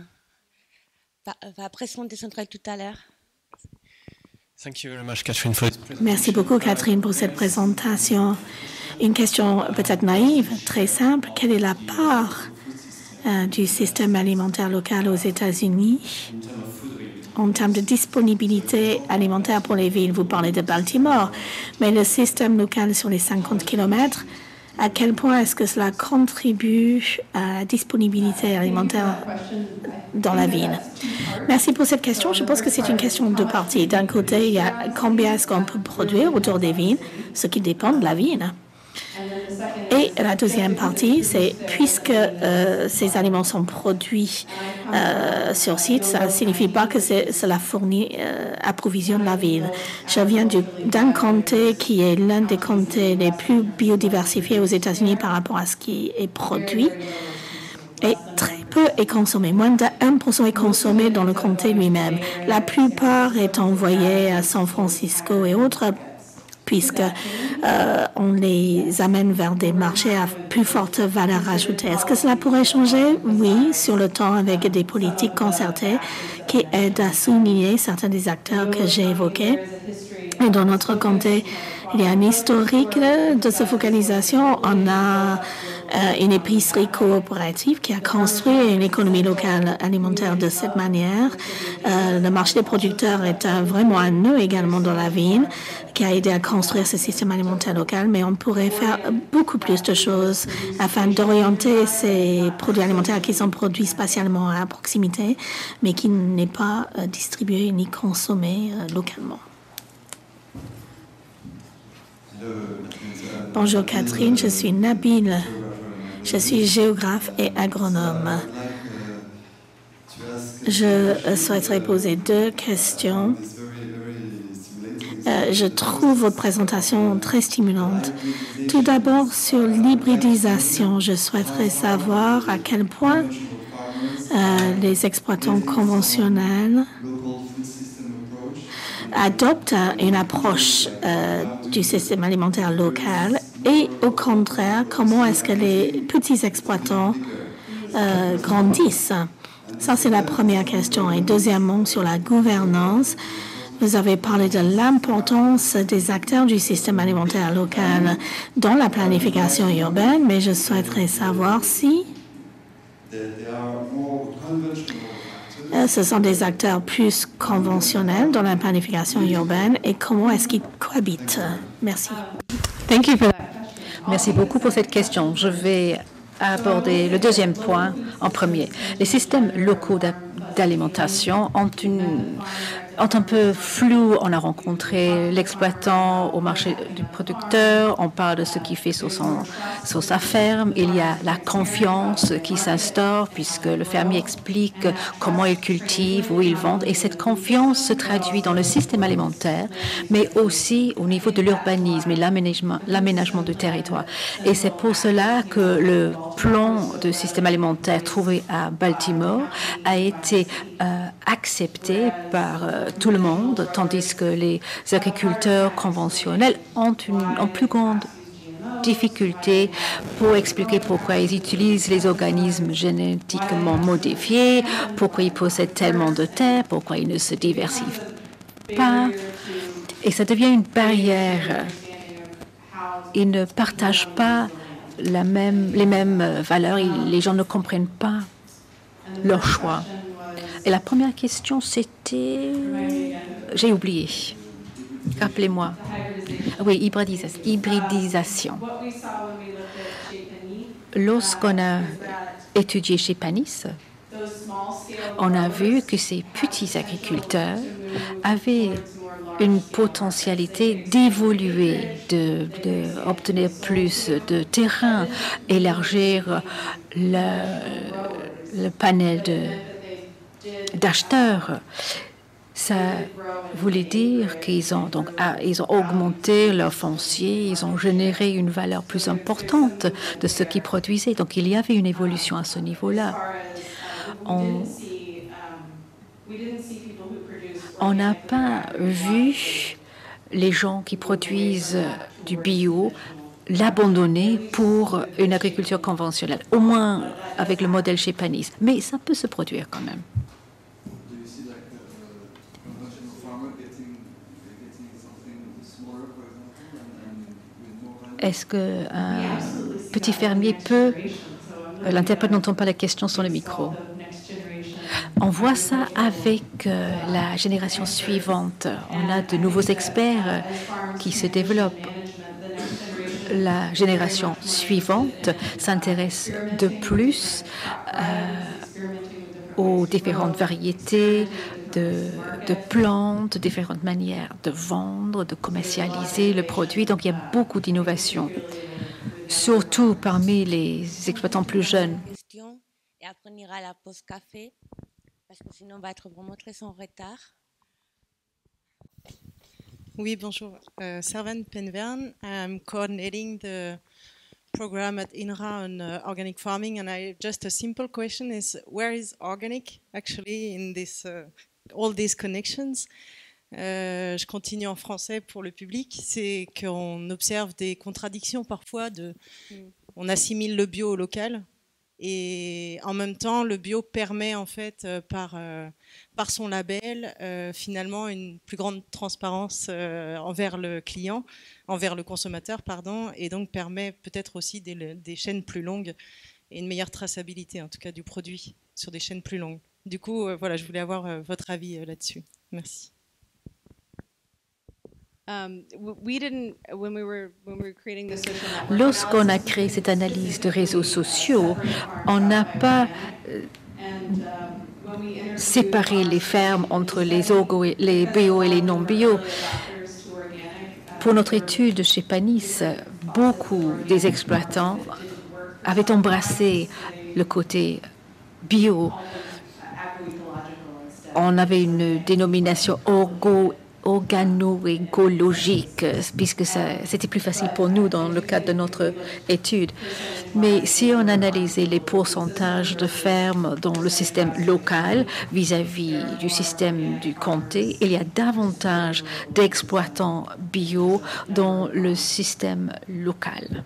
[SPEAKER 2] présenter son travail tout à l'heure.
[SPEAKER 7] Merci beaucoup, Catherine, pour cette présentation. Une question peut-être naïve, très simple. Quelle est la part du système alimentaire local aux États-Unis en termes de disponibilité alimentaire pour les villes? Vous parlez de Baltimore, mais le système local sur les 50 km, à quel point est-ce que cela contribue à la disponibilité alimentaire dans la ville? Merci pour cette question. Je pense que c'est une question de deux parties. D'un côté, il y a combien est-ce qu'on peut produire autour des villes, ce qui dépend de la ville. Et la deuxième partie, c'est puisque ces aliments sont produits sur site, ça ne signifie pas que cela approvisionne la ville. Je viens d'un comté qui est l'un des comtés les plus biodiversifiés aux États-Unis par rapport à ce qui est produit. Et très peu est consommé. Moins de 1% est consommé dans le comté lui-même. La plupart est envoyé à San Francisco et autres, puisque on les amène vers des marchés à plus forte valeur ajoutée. Est-ce que cela pourrait changer? Oui, sur le temps, avec des politiques concertées qui aident à souligner certains des acteurs que j'ai évoqués. Et dans notre comté, il y a un historique de cette focalisation. On a une épicerie coopérative qui a construit une économie locale alimentaire de cette manière. Le marché des producteurs est vraiment un nœud également dans la ville qui a aidé à construire ce système alimentaire local, mais on pourrait faire beaucoup plus de choses afin d'orienter ces produits alimentaires qui sont produits spatialement à proximité, mais qui n'est pas distribué ni consommé localement. Bonjour Catherine, je suis Nabil. Je suis géographe et agronome. Je souhaiterais poser deux questions. Je trouve votre présentation très stimulante. Tout d'abord, sur l'hybridisation, je souhaiterais savoir à quel point les exploitants conventionnels adoptent une approche du système alimentaire local et au contraire, comment est-ce que les petits exploitants grandissent? Ça, c'est la première question. Et deuxièmement, sur la gouvernance, vous avez parlé de l'importance des acteurs du système alimentaire local dans la planification urbaine, mais je souhaiterais savoir si ce sont des acteurs plus conventionnels dans la planification urbaine et comment est-ce qu'ils cohabitent? Merci.
[SPEAKER 3] Merci beaucoup pour cette question. Je vais aborder le deuxième point en premier. Les systèmes locaux d'alimentation ont un peu flou. On a rencontré l'exploitant au marché du producteur. On parle de ce qu'il fait sur sa ferme. Il y a la confiance qui s'instaure puisque le fermier explique comment il cultive, où il vend. Et cette confiance se traduit dans le système alimentaire, mais aussi au niveau de l'urbanisme et l'aménagement du territoire. Et c'est pour cela que le plan de système alimentaire trouvé à Baltimore a été accepté par tout le monde, tandis que les agriculteurs conventionnels ont plus grande difficulté pour expliquer pourquoi ils utilisent les organismes génétiquement modifiés, pourquoi ils possèdent tellement de terres, pourquoi ils ne se diversifient pas. Et ça devient une barrière. Ils ne partagent pas les mêmes valeurs, les gens ne comprennent pas leur choix. Et la première question, c'était... J'ai oublié. Rappelez-moi. Oui, hybridisation. Lorsqu'on a étudié chez Panis, on a vu que ces petits agriculteurs avaient une potentialité d'évoluer, d'obtenir plus de terrain, élargir le panel d'acheteurs. Ça voulait dire qu'ils ont ils ont augmenté leur foncier, ils ont généré une valeur plus importante de ce qu'ils produisaient. Donc il y avait une évolution à ce niveau-là. On n'a pas vu les gens qui produisent du bio l'abandonner pour une agriculture conventionnelle, au moins avec le modèle chez Panis. Mais ça peut se produire quand même. Est-ce qu'un petit fermier peut... L'interprète n'entend pas la question sur le micro. On voit ça avec la génération suivante. On a de nouveaux experts qui se développent. La génération suivante s'intéresse de plus aux différentes variétés de plantes, différentes manières de vendre, de commercialiser le produit. Donc, il y a beaucoup d'innovations, surtout parmi les exploitants plus jeunes.
[SPEAKER 2] Et après, on ira à la pause café, parce que sinon, on va être vraiment très en retard.
[SPEAKER 9] Oui, bonjour. Servan Penvern. I'm coordinating the program at INRA on organic farming, and just a simple question is, where is organic actually in this all these connections? Je continue en français pour le public. C'est qu'on observe des contradictions parfois. On assimile le bio au local. Et en même temps, le bio permet en fait, par son label, finalement une plus grande transparence envers le client, envers le consommateur, pardon, et donc permet peut-être aussi des chaînes plus longues et une meilleure traçabilité, en tout cas du produit, sur des chaînes plus longues. Du coup, voilà, je voulais avoir votre avis là-dessus. Merci.
[SPEAKER 3] Lorsqu'on a créé cette analyse de réseaux sociaux, on n'a pas séparé les fermes entre les bio et les non-bio. Pour notre étude chez Panis, beaucoup des exploitants avaient embrassé le côté bio. On avait une dénomination organo-écologique, puisque c'était plus facile pour nous dans le cadre de notre étude. Mais si on analysait les pourcentages de fermes dans le système local vis-à-vis du système du comté, il y a davantage d'exploitants bio dans le système local.